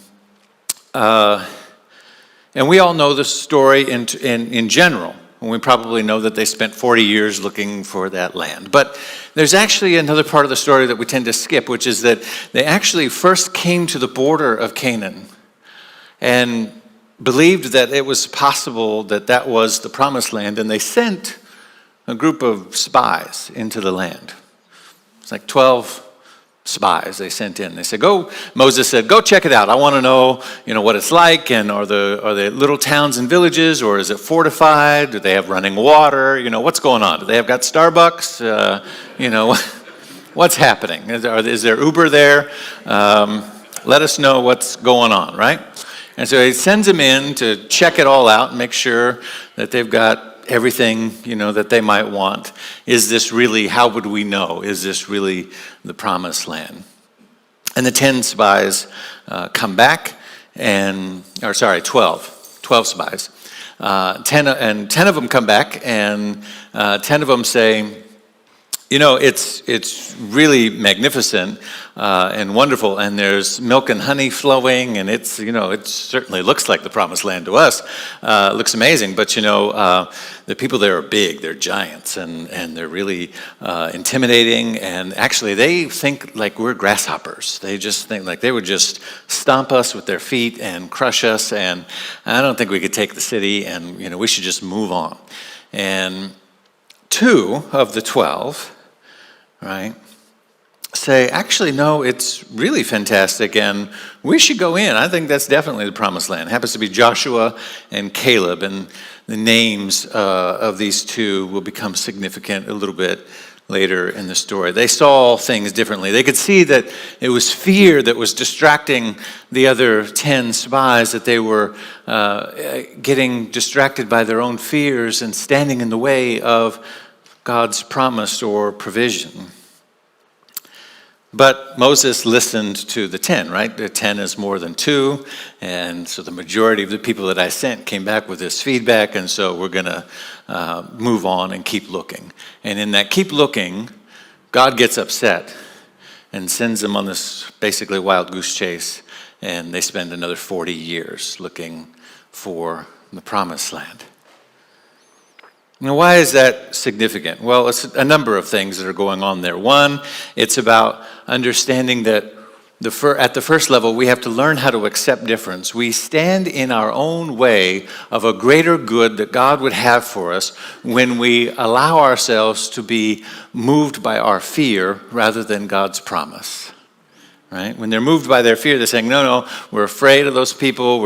we all know the story in general. And we probably know that they spent 40 years looking for that land. But there's actually another part of the story that we tend to skip, which is that they actually first came to the border of Canaan and believed that it was possible that that was the promised land, and they sent a group of spies into the land. It's like 12 spies they sent in. They said, Moses said, go check it out. I want to know, what it's like, and are they little towns and villages, or is it fortified? Do they have running water? What's going on? Do they have got Starbucks? What's happening? Is there Uber there? Let us know what's going on, right? And so he sends them in to check it all out and make sure that they've got everything, that they might want. Is this really, how would we know? Is this really the promised land? And the 10 spies come back 12 spies. 10 of them come back, and 10 of them say, it's really magnificent and wonderful, and there's milk and honey flowing, and it certainly looks like the promised land to us. It looks amazing, but the people there are big, they're giants, and they're really intimidating, and actually they think like we're grasshoppers. They just think like they would just stomp us with their feet and crush us, and I don't think we could take the city, and we should just move on. And 2 of the 12, right, say, actually, no, it's really fantastic, and we should go in. I think that's definitely the promised land. It happens to be Joshua and Caleb, and the names of these 2 will become significant a little bit later in the story. They saw things differently. They could see that it was fear that was distracting the other 10 spies, that they were getting distracted by their own fears and standing in the way of God's promise or provision. But Moses listened to the 10, right? The 10 is more than 2, and so the majority of the people that I sent came back with this feedback, and so we're going to move on and keep looking. And in that keep looking, God gets upset and sends them on this basically wild goose chase, and they spend another 40 years looking for the promised land. Now, why is that significant? Well, it's a number of things that are going on there. One, it's about understanding that at the first level, we have to learn how to accept difference. We stand in our own way of a greater good that God would have for us when we allow ourselves to be moved by our fear rather than God's promise. Right? When they're moved by their fear, they're saying, no, we're afraid of those people.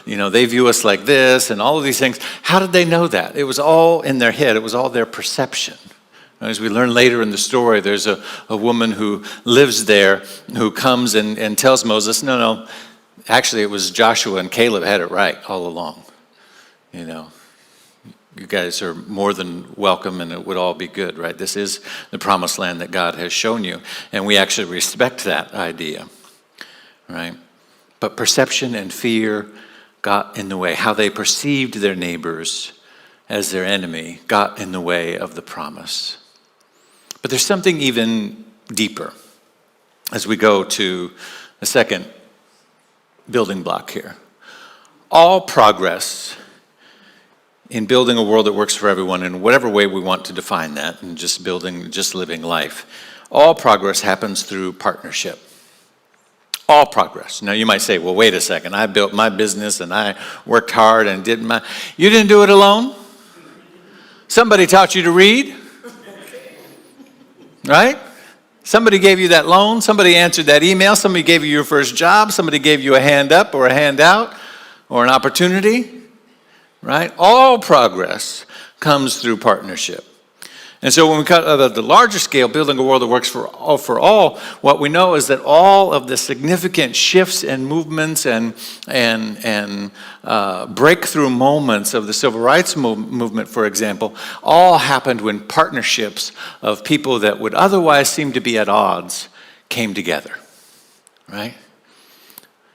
They view us like this and all of these things. How did they know that? It was all in their head. It was all their perception. As we learn later in the story, there's a woman who lives there who comes and tells Moses, no, actually it was Joshua and Caleb had it right all along. You guys are more than welcome, and it would all be good, right? This is the promised land that God has shown you, and we actually respect that idea, right? But perception and fear got in the way. How they perceived their neighbors as their enemy got in the way of the promise. But there's something even deeper as we go to the second building block here. All progress in building a world that works for everyone in whatever way we want to define that, and just living life. All progress happens through partnership. All progress. Now you might say, well, wait a second. I built my business and I worked hard and you didn't do it alone? Somebody taught you to read? Right? Somebody gave you that loan. Somebody answered that email. Somebody gave you your first job. Somebody gave you a hand up or a handout or an opportunity. Right? All progress comes through partnership. And so when we cut at the larger scale, building a world that works for all, what we know is that all of the significant shifts and movements and breakthrough moments of the civil rights movement, for example, all happened when partnerships of people that would otherwise seem to be at odds came together, right?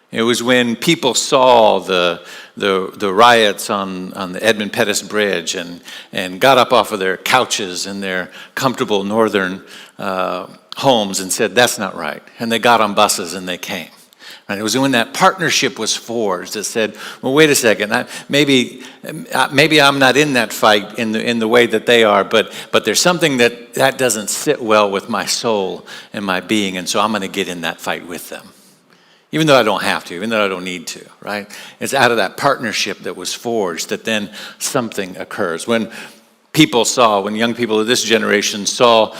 It was when people saw the riots on the Edmund Pettus Bridge and got up off of their couches in their comfortable northern homes and said, that's not right. And they got on buses and they came. Right? It was when that partnership was forged that said, well, wait a second, maybe I'm not in that fight in the way that they are, but there's something that doesn't sit well with my soul and my being, and so I'm going to get in that fight with them. Even though I don't have to, even though I don't need to, right? It's out of that partnership that was forged that then something occurs. When young people of this generation saw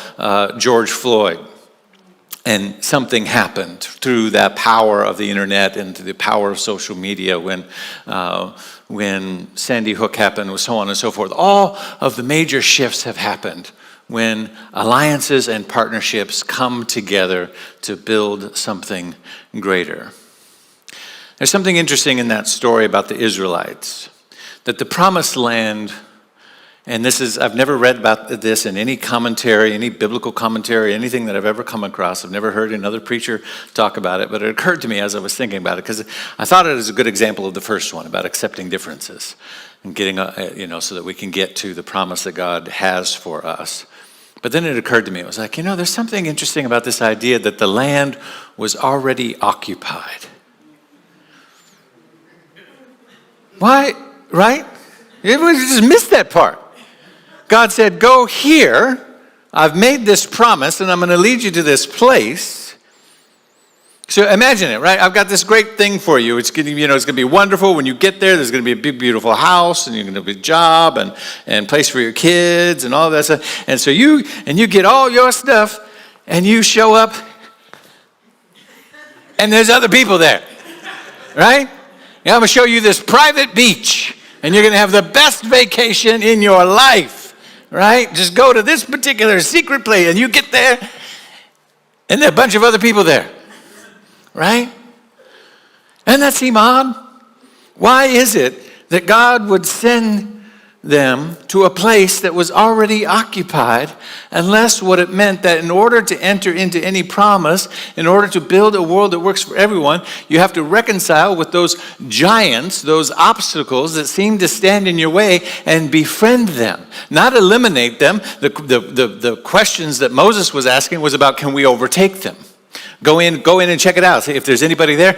George Floyd, and something happened through that power of the internet and through the power of social media, when Sandy Hook happened, and so on and so forth. All of the major shifts have happened when alliances and partnerships come together to build something greater. There's something interesting in that story about the Israelites, that the promised land, and I've never read about this in any commentary, any biblical commentary, anything that I've ever come across. I've never heard another preacher talk about it, but it occurred to me as I was thinking about it, because I thought it was a good example of the first one, about accepting differences and getting, so that we can get to the promise that God has for us. But then it occurred to me, it was like, there's something interesting about this idea that the land was already occupied. Why, right? We just missed that part. God said, go here. I've made this promise, and I'm going to lead you to this place. So imagine it, right? I've got this great thing for you. It's going to be wonderful. When you get there, there's going to be a big, beautiful house, and you're going to have a job, and place for your kids, and all that stuff. And so you get all your stuff, and you show up, and there's other people there, right? I'm going to show you this private beach, and you're going to have the best vacation in your life. Right? Just go to this particular secret place, and you get there, and there are a bunch of other people there. Right? Doesn't that seem odd? Why is it that God would send them to a place that was already occupied, unless what it meant that in order to enter into any promise, in order to build a world that works for everyone, you have to reconcile with those giants, those obstacles that seem to stand in your way, and befriend them, not eliminate them. The questions that Moses was asking was about, can we overtake them? Go in and check it out. See if there's anybody there.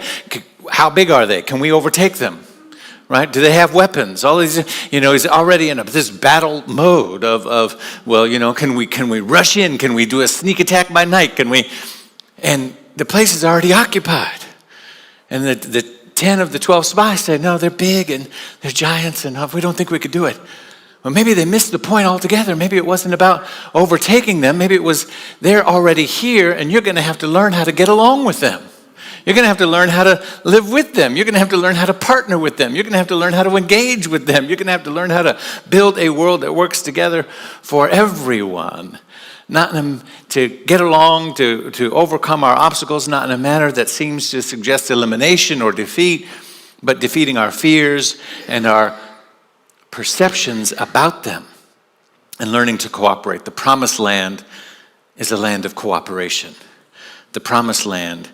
How big are they? Can we overtake them? Right? Do they have weapons? All these, he's already in this battle mode of can we rush in? Can we do a sneak attack by night? And the place is already occupied. And the 10 of the 12 spies said, no, they're big and they're giants, and we don't think we could do it. Well, maybe they missed the point altogether. Maybe it wasn't about overtaking them. Maybe it was they're already here, and you're going to have to learn how to get along with them. You're going to have to learn how to live with them. You're going to have to learn how to partner with them. You're going to have to learn how to engage with them. You're going to have to learn how to build a world that works together for everyone. Not to get along, to overcome our obstacles, not in a manner that seems to suggest elimination or defeat, but defeating our fears and our perceptions about them and learning to cooperate. The promised land is a land of cooperation. The promised land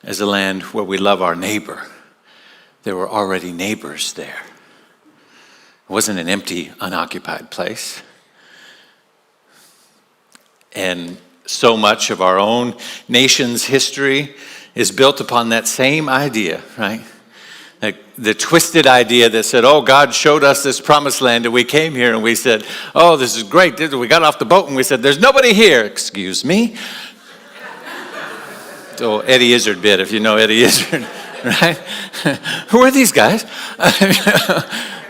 is a land where we love our neighbor. There were already neighbors there. It wasn't an empty, unoccupied place. And so much of our own nation's history is built upon that same idea, right? Like the twisted idea that said, oh, God showed us this promised land, and we came here and we said, oh, this is great. We got off the boat and we said, there's nobody here. Excuse me? Oh, Eddie Izzard bit, if you know Eddie Izzard, right? Who are these guys?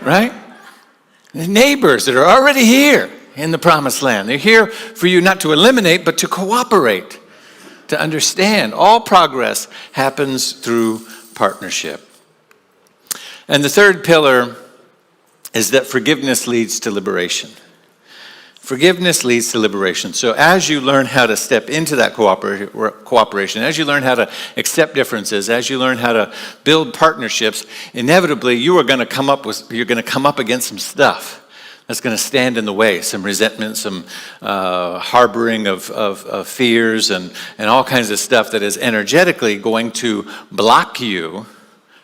Right? The neighbors that are already here in the promised land. They're here for you not to eliminate, but to cooperate, to understand. All progress happens through partnership. And the third pillar is that forgiveness leads to liberation. Forgiveness leads to liberation. So as you learn how to step into that cooperation, as you learn how to accept differences, as you learn how to build partnerships, inevitably you're going to come up against some stuff that's going to stand in the way, some resentment, some harboring of fears and all kinds of stuff that is energetically going to block you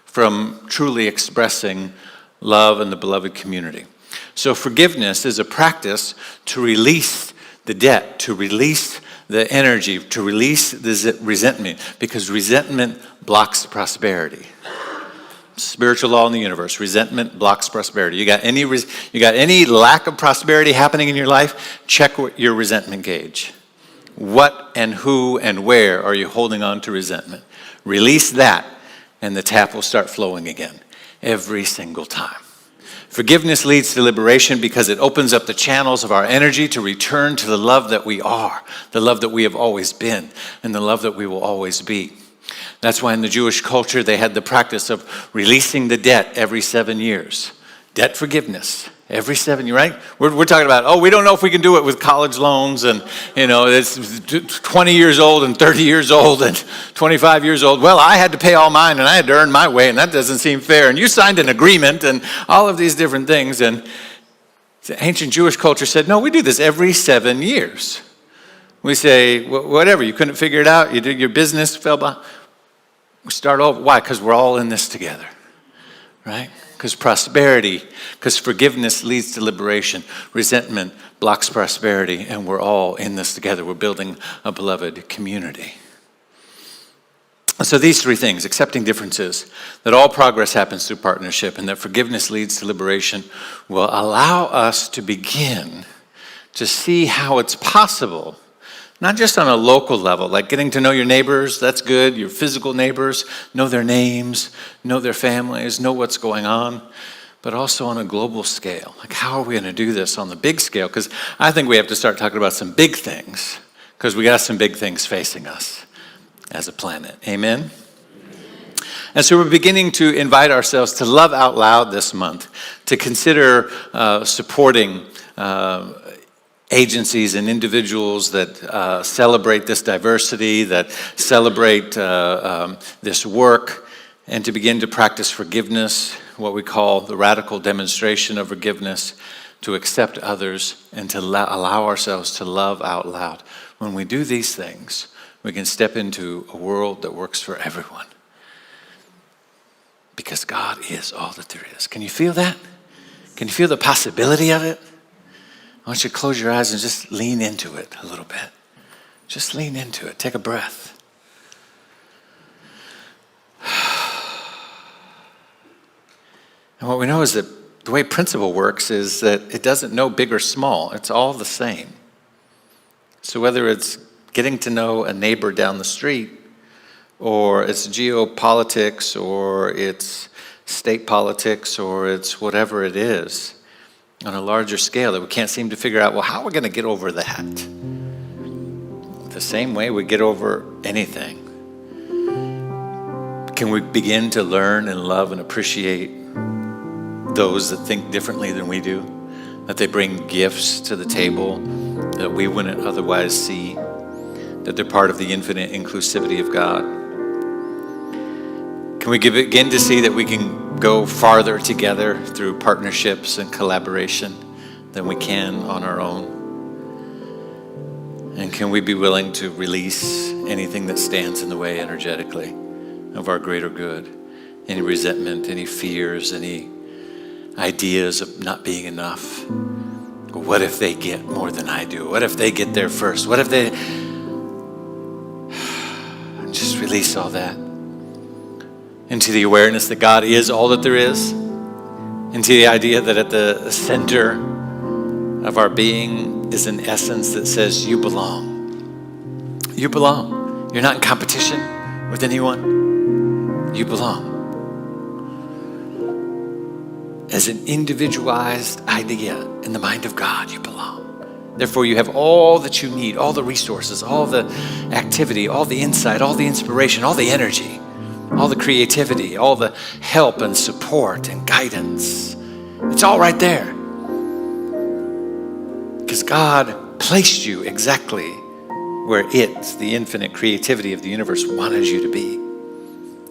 from truly expressing love in the beloved community. So forgiveness is a practice to release the debt, to release the energy, to release the resentment, because resentment blocks prosperity. Spiritual law in the universe, resentment blocks prosperity. You got any lack of prosperity happening in your life, check your resentment gauge. What and who and where are you holding on to resentment? Release that, and the tap will start flowing again every single time. Forgiveness leads to liberation because it opens up the channels of our energy to return to the love that we are, the love that we have always been, and the love that we will always be. That's why in the Jewish culture they had the practice of releasing the debt every 7 years. Debt forgiveness every 7 years, right? We're talking about, we don't know if we can do it with college loans and, it's 20 years old and 30 years old and 25 years old. Well, I had to pay all mine and I had to earn my way and that doesn't seem fair. And you signed an agreement and all of these different things. And the ancient Jewish culture said, no, we do this every 7 years. We say, whatever, you couldn't figure it out, you did your business, fell behind. We start over. Why? Because we're all in this together, right? Because prosperity, because forgiveness leads to liberation. Resentment blocks prosperity, and we're all in this together. We're building a beloved community. So these three things, accepting differences, that all progress happens through partnership, and that forgiveness leads to liberation, will allow us to begin to see how it's possible, not just on a local level, like getting to know your neighbors, that's good, your physical neighbors, know their names, know their families, know what's going on, but also on a global scale. Like, how are we going to do this on the big scale? Because I think we have to start talking about some big things, because we got some big things facing us as a planet. Amen? And so we're beginning to invite ourselves to love out loud this month, to consider supporting agencies and individuals that celebrate this diversity, that celebrate this work, and to begin to practice forgiveness, what we call the radical demonstration of forgiveness, to accept others and to allow ourselves to love out loud. When we do these things, we can step into a world that works for everyone. Because God is all that there is. Can you feel that? Can you feel the possibility of it? I want you to close your eyes and just lean into it a little bit. Just lean into it. Take a breath. And what we know is that the way principle works is that it doesn't know big or small. It's all the same. So whether it's getting to know a neighbor down the street, or it's geopolitics, or it's state politics, or it's whatever it is, on a larger scale that we can't seem to figure out, well, how are we going to get over that? The same way we get over anything. Can we begin to learn and love and appreciate those that think differently than we do? That they bring gifts to the table that we wouldn't otherwise see? That they're part of the infinite inclusivity of God? Can we begin to see that we can go farther together through partnerships and collaboration than we can on our own? And can we be willing to release anything that stands in the way energetically of our greater good? Any resentment, any fears, any ideas of not being enough? What if they get more than I do? What if they get there first? What if they... Just release all that into the awareness that God is all that there is, into the idea that at the center of our being is an essence that says, you belong. You belong. You're not in competition with anyone. You belong. As an individualized idea in the mind of God, you belong. Therefore, you have all that you need, all the resources, all the activity, all the insight, all the inspiration, all the energy, all the creativity, all the help and support and guidance. It's all right there. Because God placed you exactly where it, the infinite creativity of the universe, wanted you to be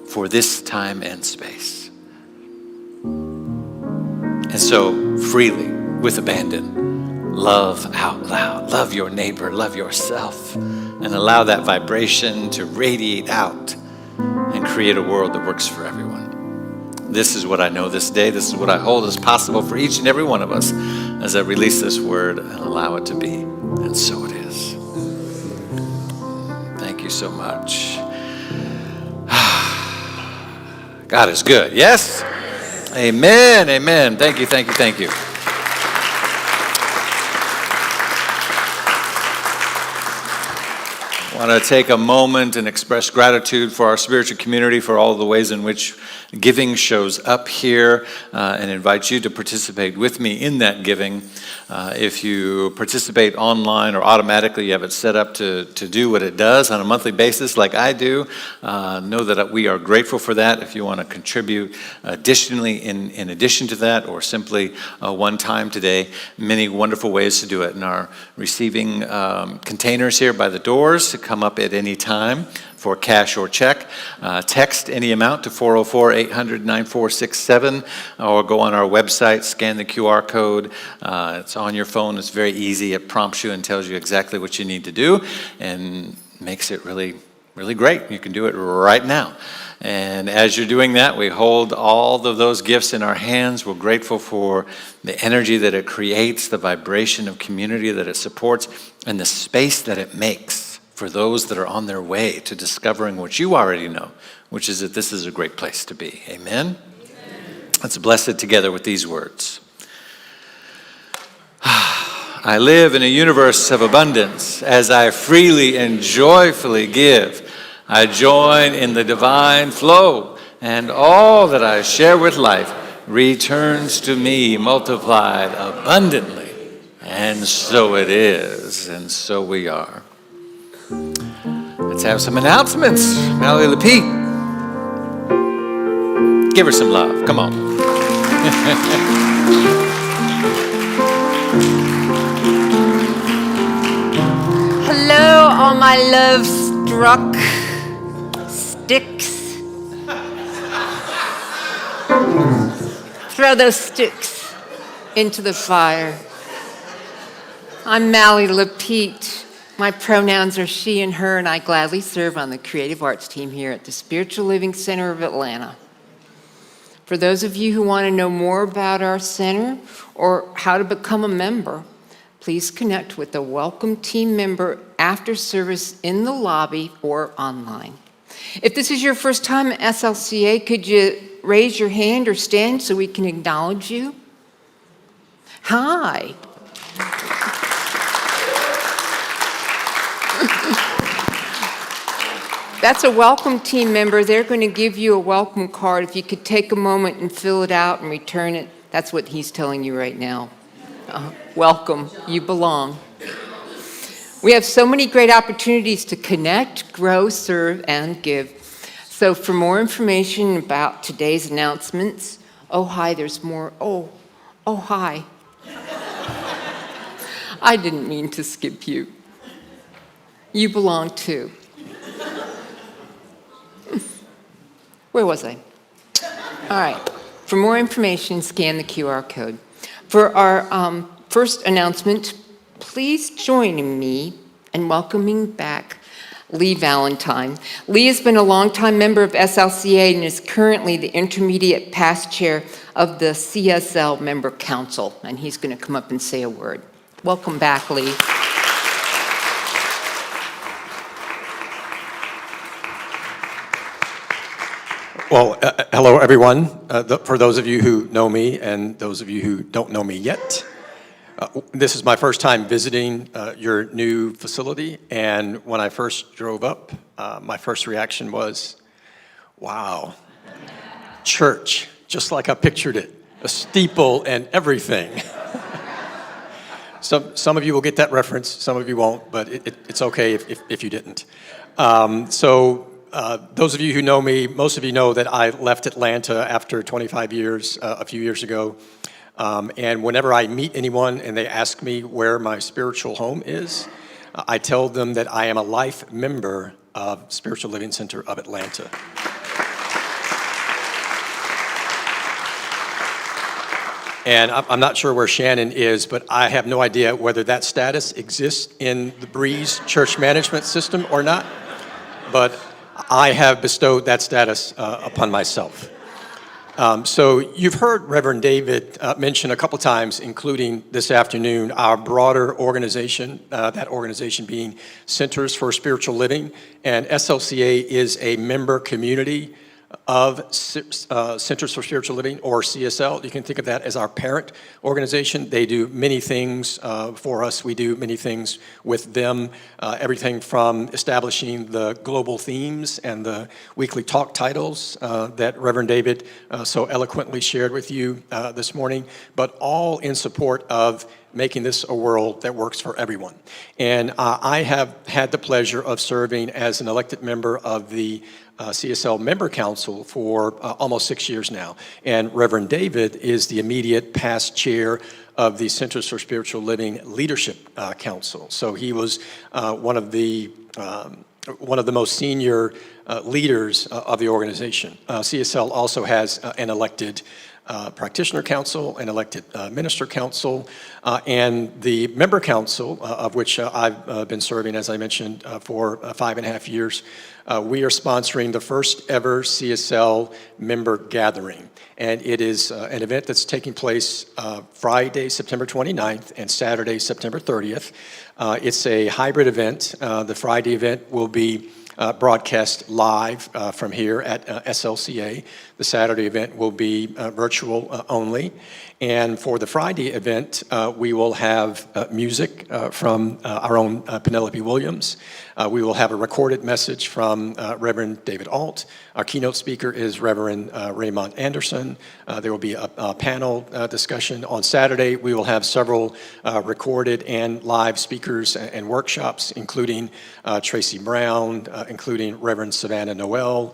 for this time and space. And so, freely, with abandon, love out loud. Love your neighbor, love yourself, and allow that vibration to radiate out and create a world that works for everyone. This is what I know this day. This is what I hold as possible for each and every one of us as I release this word and allow it to be. And so it is. Thank you so much. God is good. Yes? Amen. Amen. Thank you. Thank you. Thank you. want to take a moment and express gratitude for our spiritual community for all the ways in which giving shows up here, and invite you to participate with me in that giving. If you participate online or automatically you have it set up to do what it does on a monthly basis like I do, know that we are grateful for that. If you want to contribute additionally in addition to that, or simply one time today, many wonderful ways to do it. In our receiving containers here by the doors to come up at any time for cash or check. Text any amount to 404-800-9467, or go on our website, scan the QR code. It's on your phone. It's very easy. It prompts you and tells you exactly what you need to do, and makes it really, really great. You can do it right now. And as you're doing that, we hold all of those gifts in our hands. We're grateful for the energy that it creates, the vibration of community that it supports, and the space that it makes for those that are on their way to discovering what you already know, which is that this is a great place to be. Amen? Let's bless it together with these words. I live in a universe of abundance as I freely and joyfully give. I join in the divine flow, and all that I share with life returns to me multiplied abundantly. And so it is, and so we are. Let's have some announcements. Mallory Lapeet. Give her some love. Come on. Hello, all my love-struck sticks. Throw those sticks into the fire. I'm Mallory Lapeet. My pronouns are she and her, and I gladly serve on the creative arts team here at the Spiritual Living Center of Atlanta. For those of you who want to know more about our center or how to become a member, please connect with a welcome team member after service in the lobby or online. If this is your first time at SLCA, could you raise your hand or stand so we can acknowledge you? Hi. That's a welcome team member. They're going to give you a welcome card. If you could take a moment and fill it out and return it, that's what he's telling you right now. Welcome. You belong. We have so many great opportunities to connect, grow, serve, and give. So for more information about today's announcements, oh, hi, there's more. Oh, hi. I didn't mean to skip you. You belong too. Where was I? All right. For more information, scan the QR code. For our first announcement, please join me in welcoming back Lee Valentine. Lee has been a longtime member of SLCA and is currently the intermediate past chair of the CSL Member Council, and he's going to come up and say a word. Welcome back, Lee. Well, hello, everyone. For those of you who know me and those of you who don't know me yet, this is my first time visiting your new facility. And when I first drove up, my first reaction was, wow, church, just like I pictured it, a steeple and everything. Some of you will get that reference, some of you won't, but it's okay if you didn't. Those of you who know me, most of you know that I left Atlanta after 25 years, a few years ago. And whenever I meet anyone and they ask me where my spiritual home is, I tell them that I am a life member of Spiritual Living Center of Atlanta. And I'm not sure where Shannon is, but I have no idea whether that status exists in the Breeze church management system or not. But I have bestowed that status upon myself. So you've heard Reverend David mention a couple times, including this afternoon, our broader organization, that organization being Centers for Spiritual Living, and SLCA is a member community of Centers for Spiritual Living, or CSL. You can think of that as our parent organization. They do many things for us. We do many things with them, everything from establishing the global themes and the weekly talk titles that Reverend David so eloquently shared with you this morning, but all in support of making this a world that works for everyone. And I have had the pleasure of serving as an elected member of the CSL Member Council for almost 6 years now. And Reverend David is the immediate past chair of the Centers for Spiritual Living Leadership Council. So he was one of the most senior leaders of the organization. CSL also has an elected practitioner council, an elected minister council, and the member council, of which I've been serving, as I mentioned, for 5.5 years. We are sponsoring the first ever CSL member gathering. And it is an event that's taking place Friday, September 29th, and Saturday, September 30th. It's a hybrid event. The Friday event will be broadcast live from here at SLCA. The Saturday event will be virtual only. And for the Friday event, we will have music from our own Penelope Williams. We will have a recorded message from Reverend David Alt. Our keynote speaker is Reverend Raymond Anderson. There will be a panel discussion. On Saturday, we will have several recorded and live speakers and workshops, including Tracy Brown, including Reverend Savannah Noel,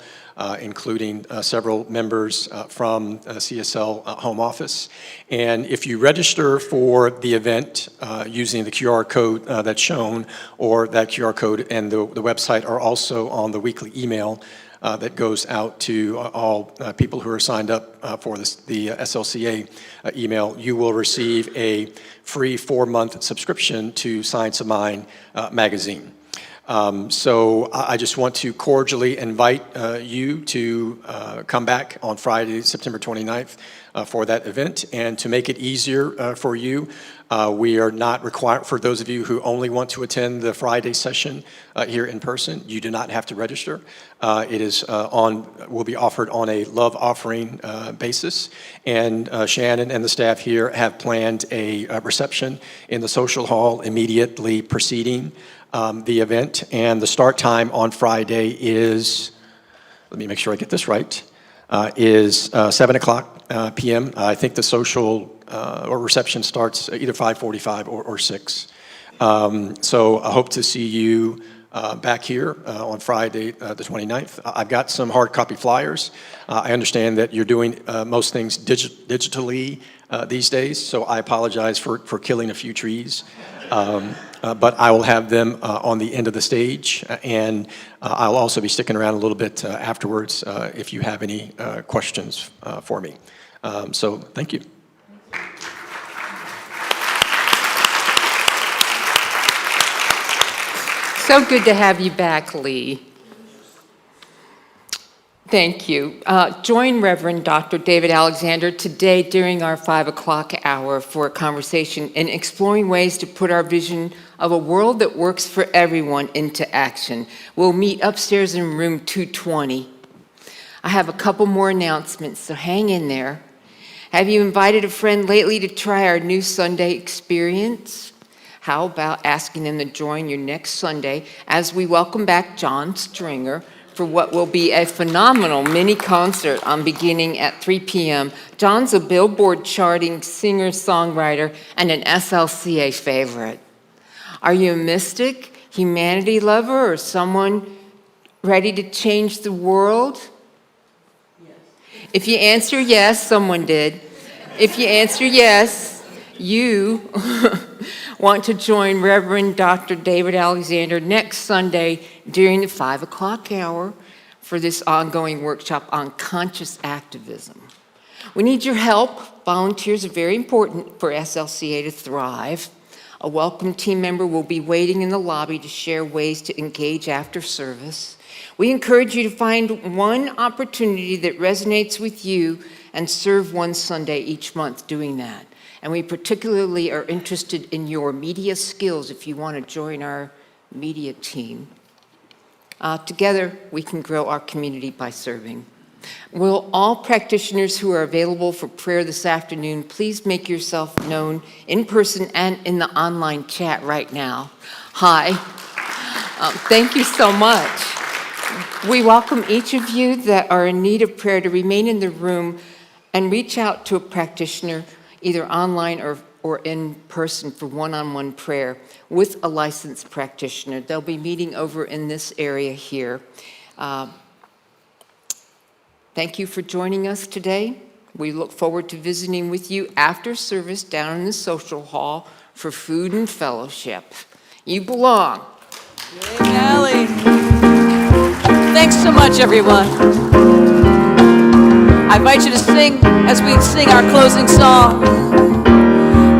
including several members from CSL home office. And if you register for the event using the QR code that's shown, or that QR code and the website are also on the weekly email that goes out to all people who are signed up for the SLCA email, you will receive a free 4-month subscription to Science of Mind magazine. So I just want to cordially invite you to come back on Friday, September 29th for that event. And to make it easier for you, we are not required, for those of you who only want to attend the Friday session here in person, you do not have to register. It is will be offered on a love offering basis. And Shannon and the staff here have planned a reception in the social hall immediately preceding the event, and the start time on Friday is, let me make sure I get this right, is 7 o'clock p.m. I think the social or reception starts either 5:45 or 6. So I hope to see you back here on Friday the 29th. I've got some hard copy flyers. I understand that you're doing most things digitally these days, so I apologize for killing a few trees. But I will have them on the end of the stage, and I'll also be sticking around a little bit afterwards if you have any questions for me. So thank you. So good to have you back, Lee. Thank you. Join Reverend Dr. David Alexander today during our 5 o'clock hour for a conversation in exploring ways to put our vision of a world that works for everyone into action. We'll meet upstairs in room 220. I have a couple more announcements, so hang in there. Have you invited a friend lately to try our new Sunday experience? How about asking them to join you next Sunday as we welcome back John Stringer for what will be a phenomenal mini concert beginning at 3 p.m. John's a Billboard charting singer-songwriter and an SLCA favorite. Are you a mystic, humanity lover, or someone ready to change the world? Yes. If you answer yes, someone did. If you answer yes, you want to join Reverend Dr. David Alexander next Sunday during the 5 o'clock hour for this ongoing workshop on conscious activism. We need your help. Volunteers are very important for SLCA to thrive. A welcome team member will be waiting in the lobby to share ways to engage after service. We encourage you to find one opportunity that resonates with you and serve one Sunday each month doing that. And we particularly are interested in your media skills if you want to join our media team. Together, we can grow our community by serving. Will all practitioners who are available for prayer this afternoon please make yourself known in person and in the online chat right now? Hi. Thank you so much. We welcome each of you that are in need of prayer to remain in the room and reach out to a practitioner, either online or in person, for one-on-one prayer with a licensed practitioner. They'll be meeting over in this area here. Thank you for joining us today. We look forward to visiting with you after service down in the social hall for food and fellowship. You belong. Yay, Allie. Thanks so much, everyone. I invite you to sing as we sing our closing song.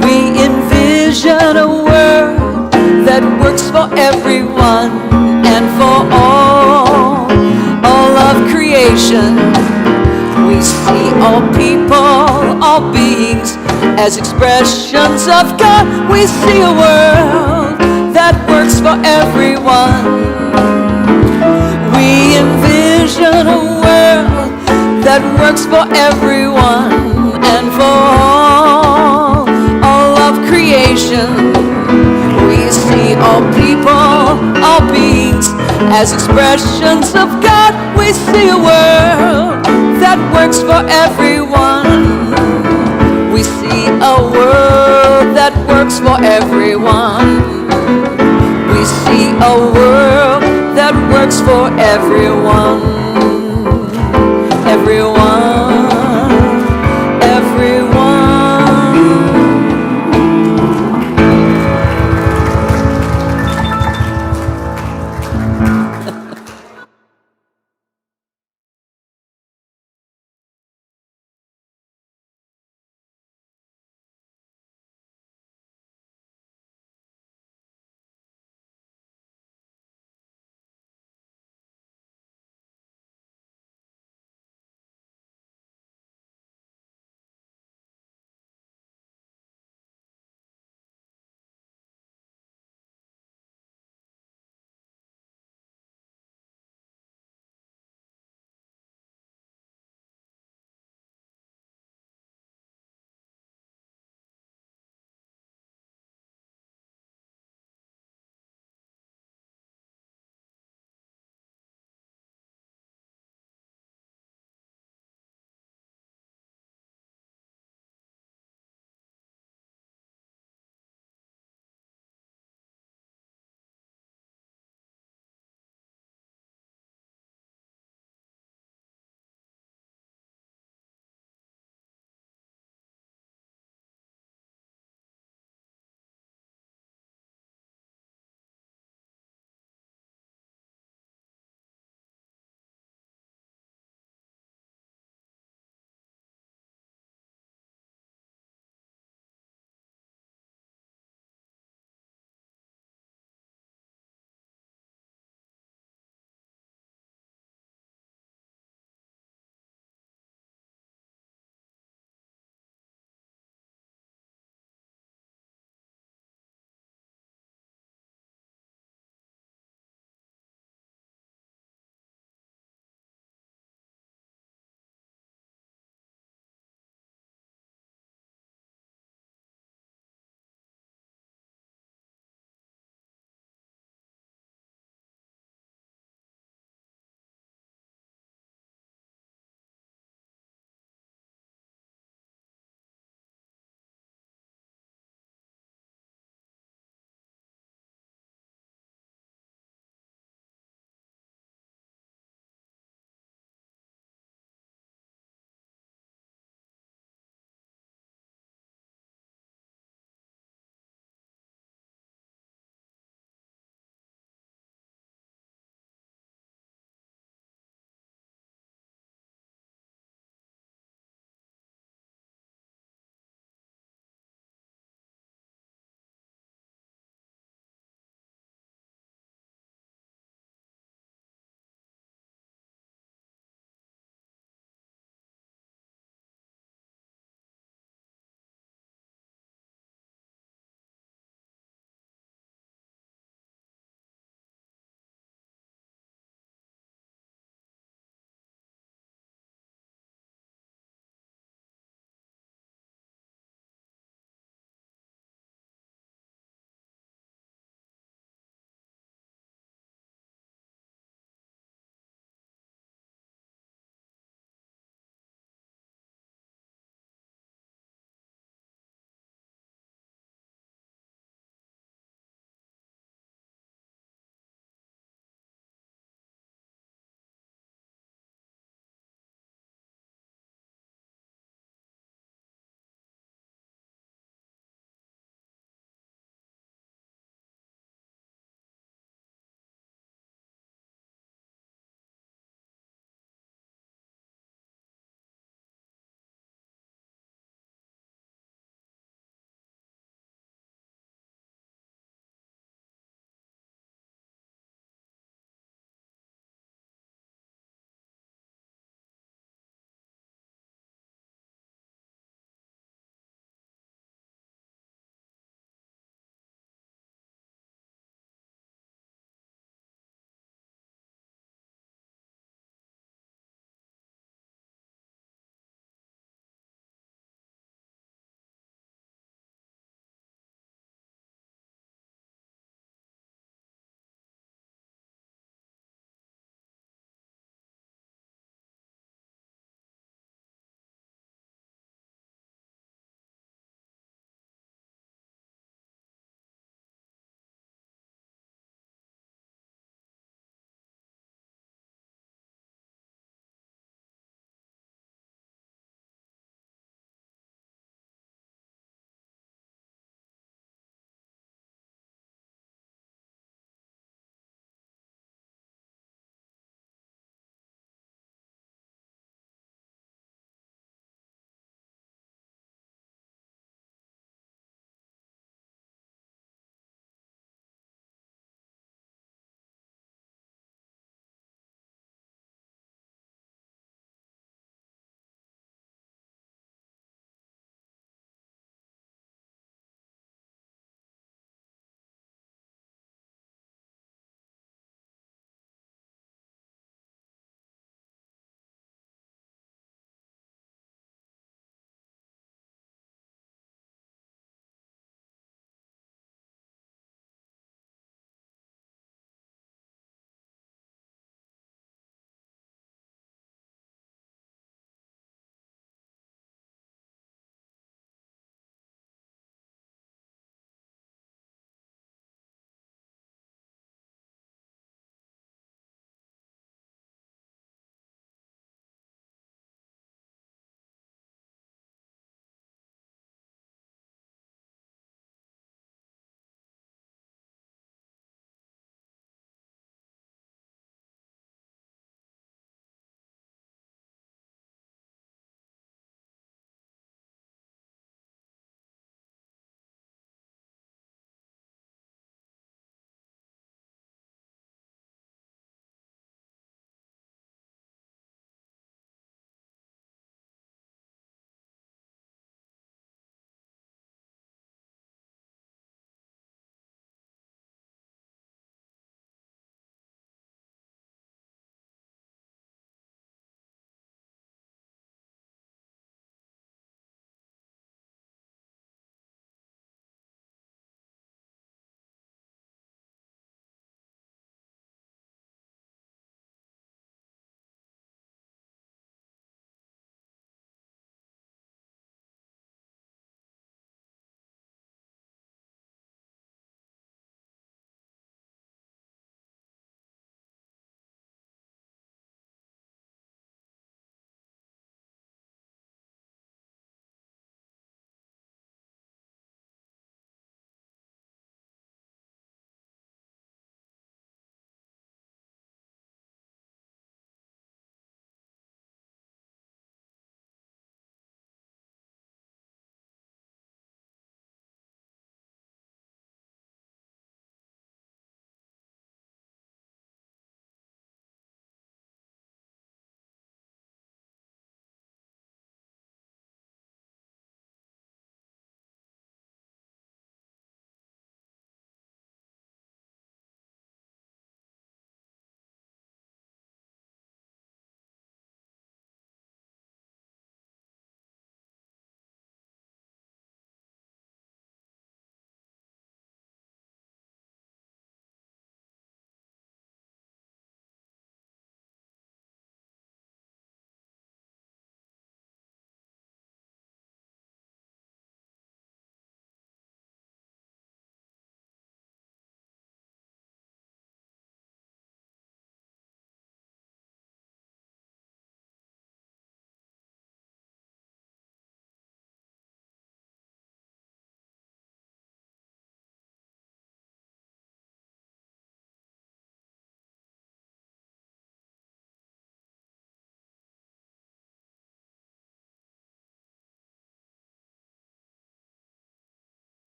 We envision a world that works for everyone and for all of creation. We see all people, all beings as expressions of God. We see a world that works for everyone. We envision a world that works for everyone and for all of creation. We see all people, all beings as expressions of God. We see a world that works for everyone. We see a world that works for everyone. We see a world that works for everyone. Everyone.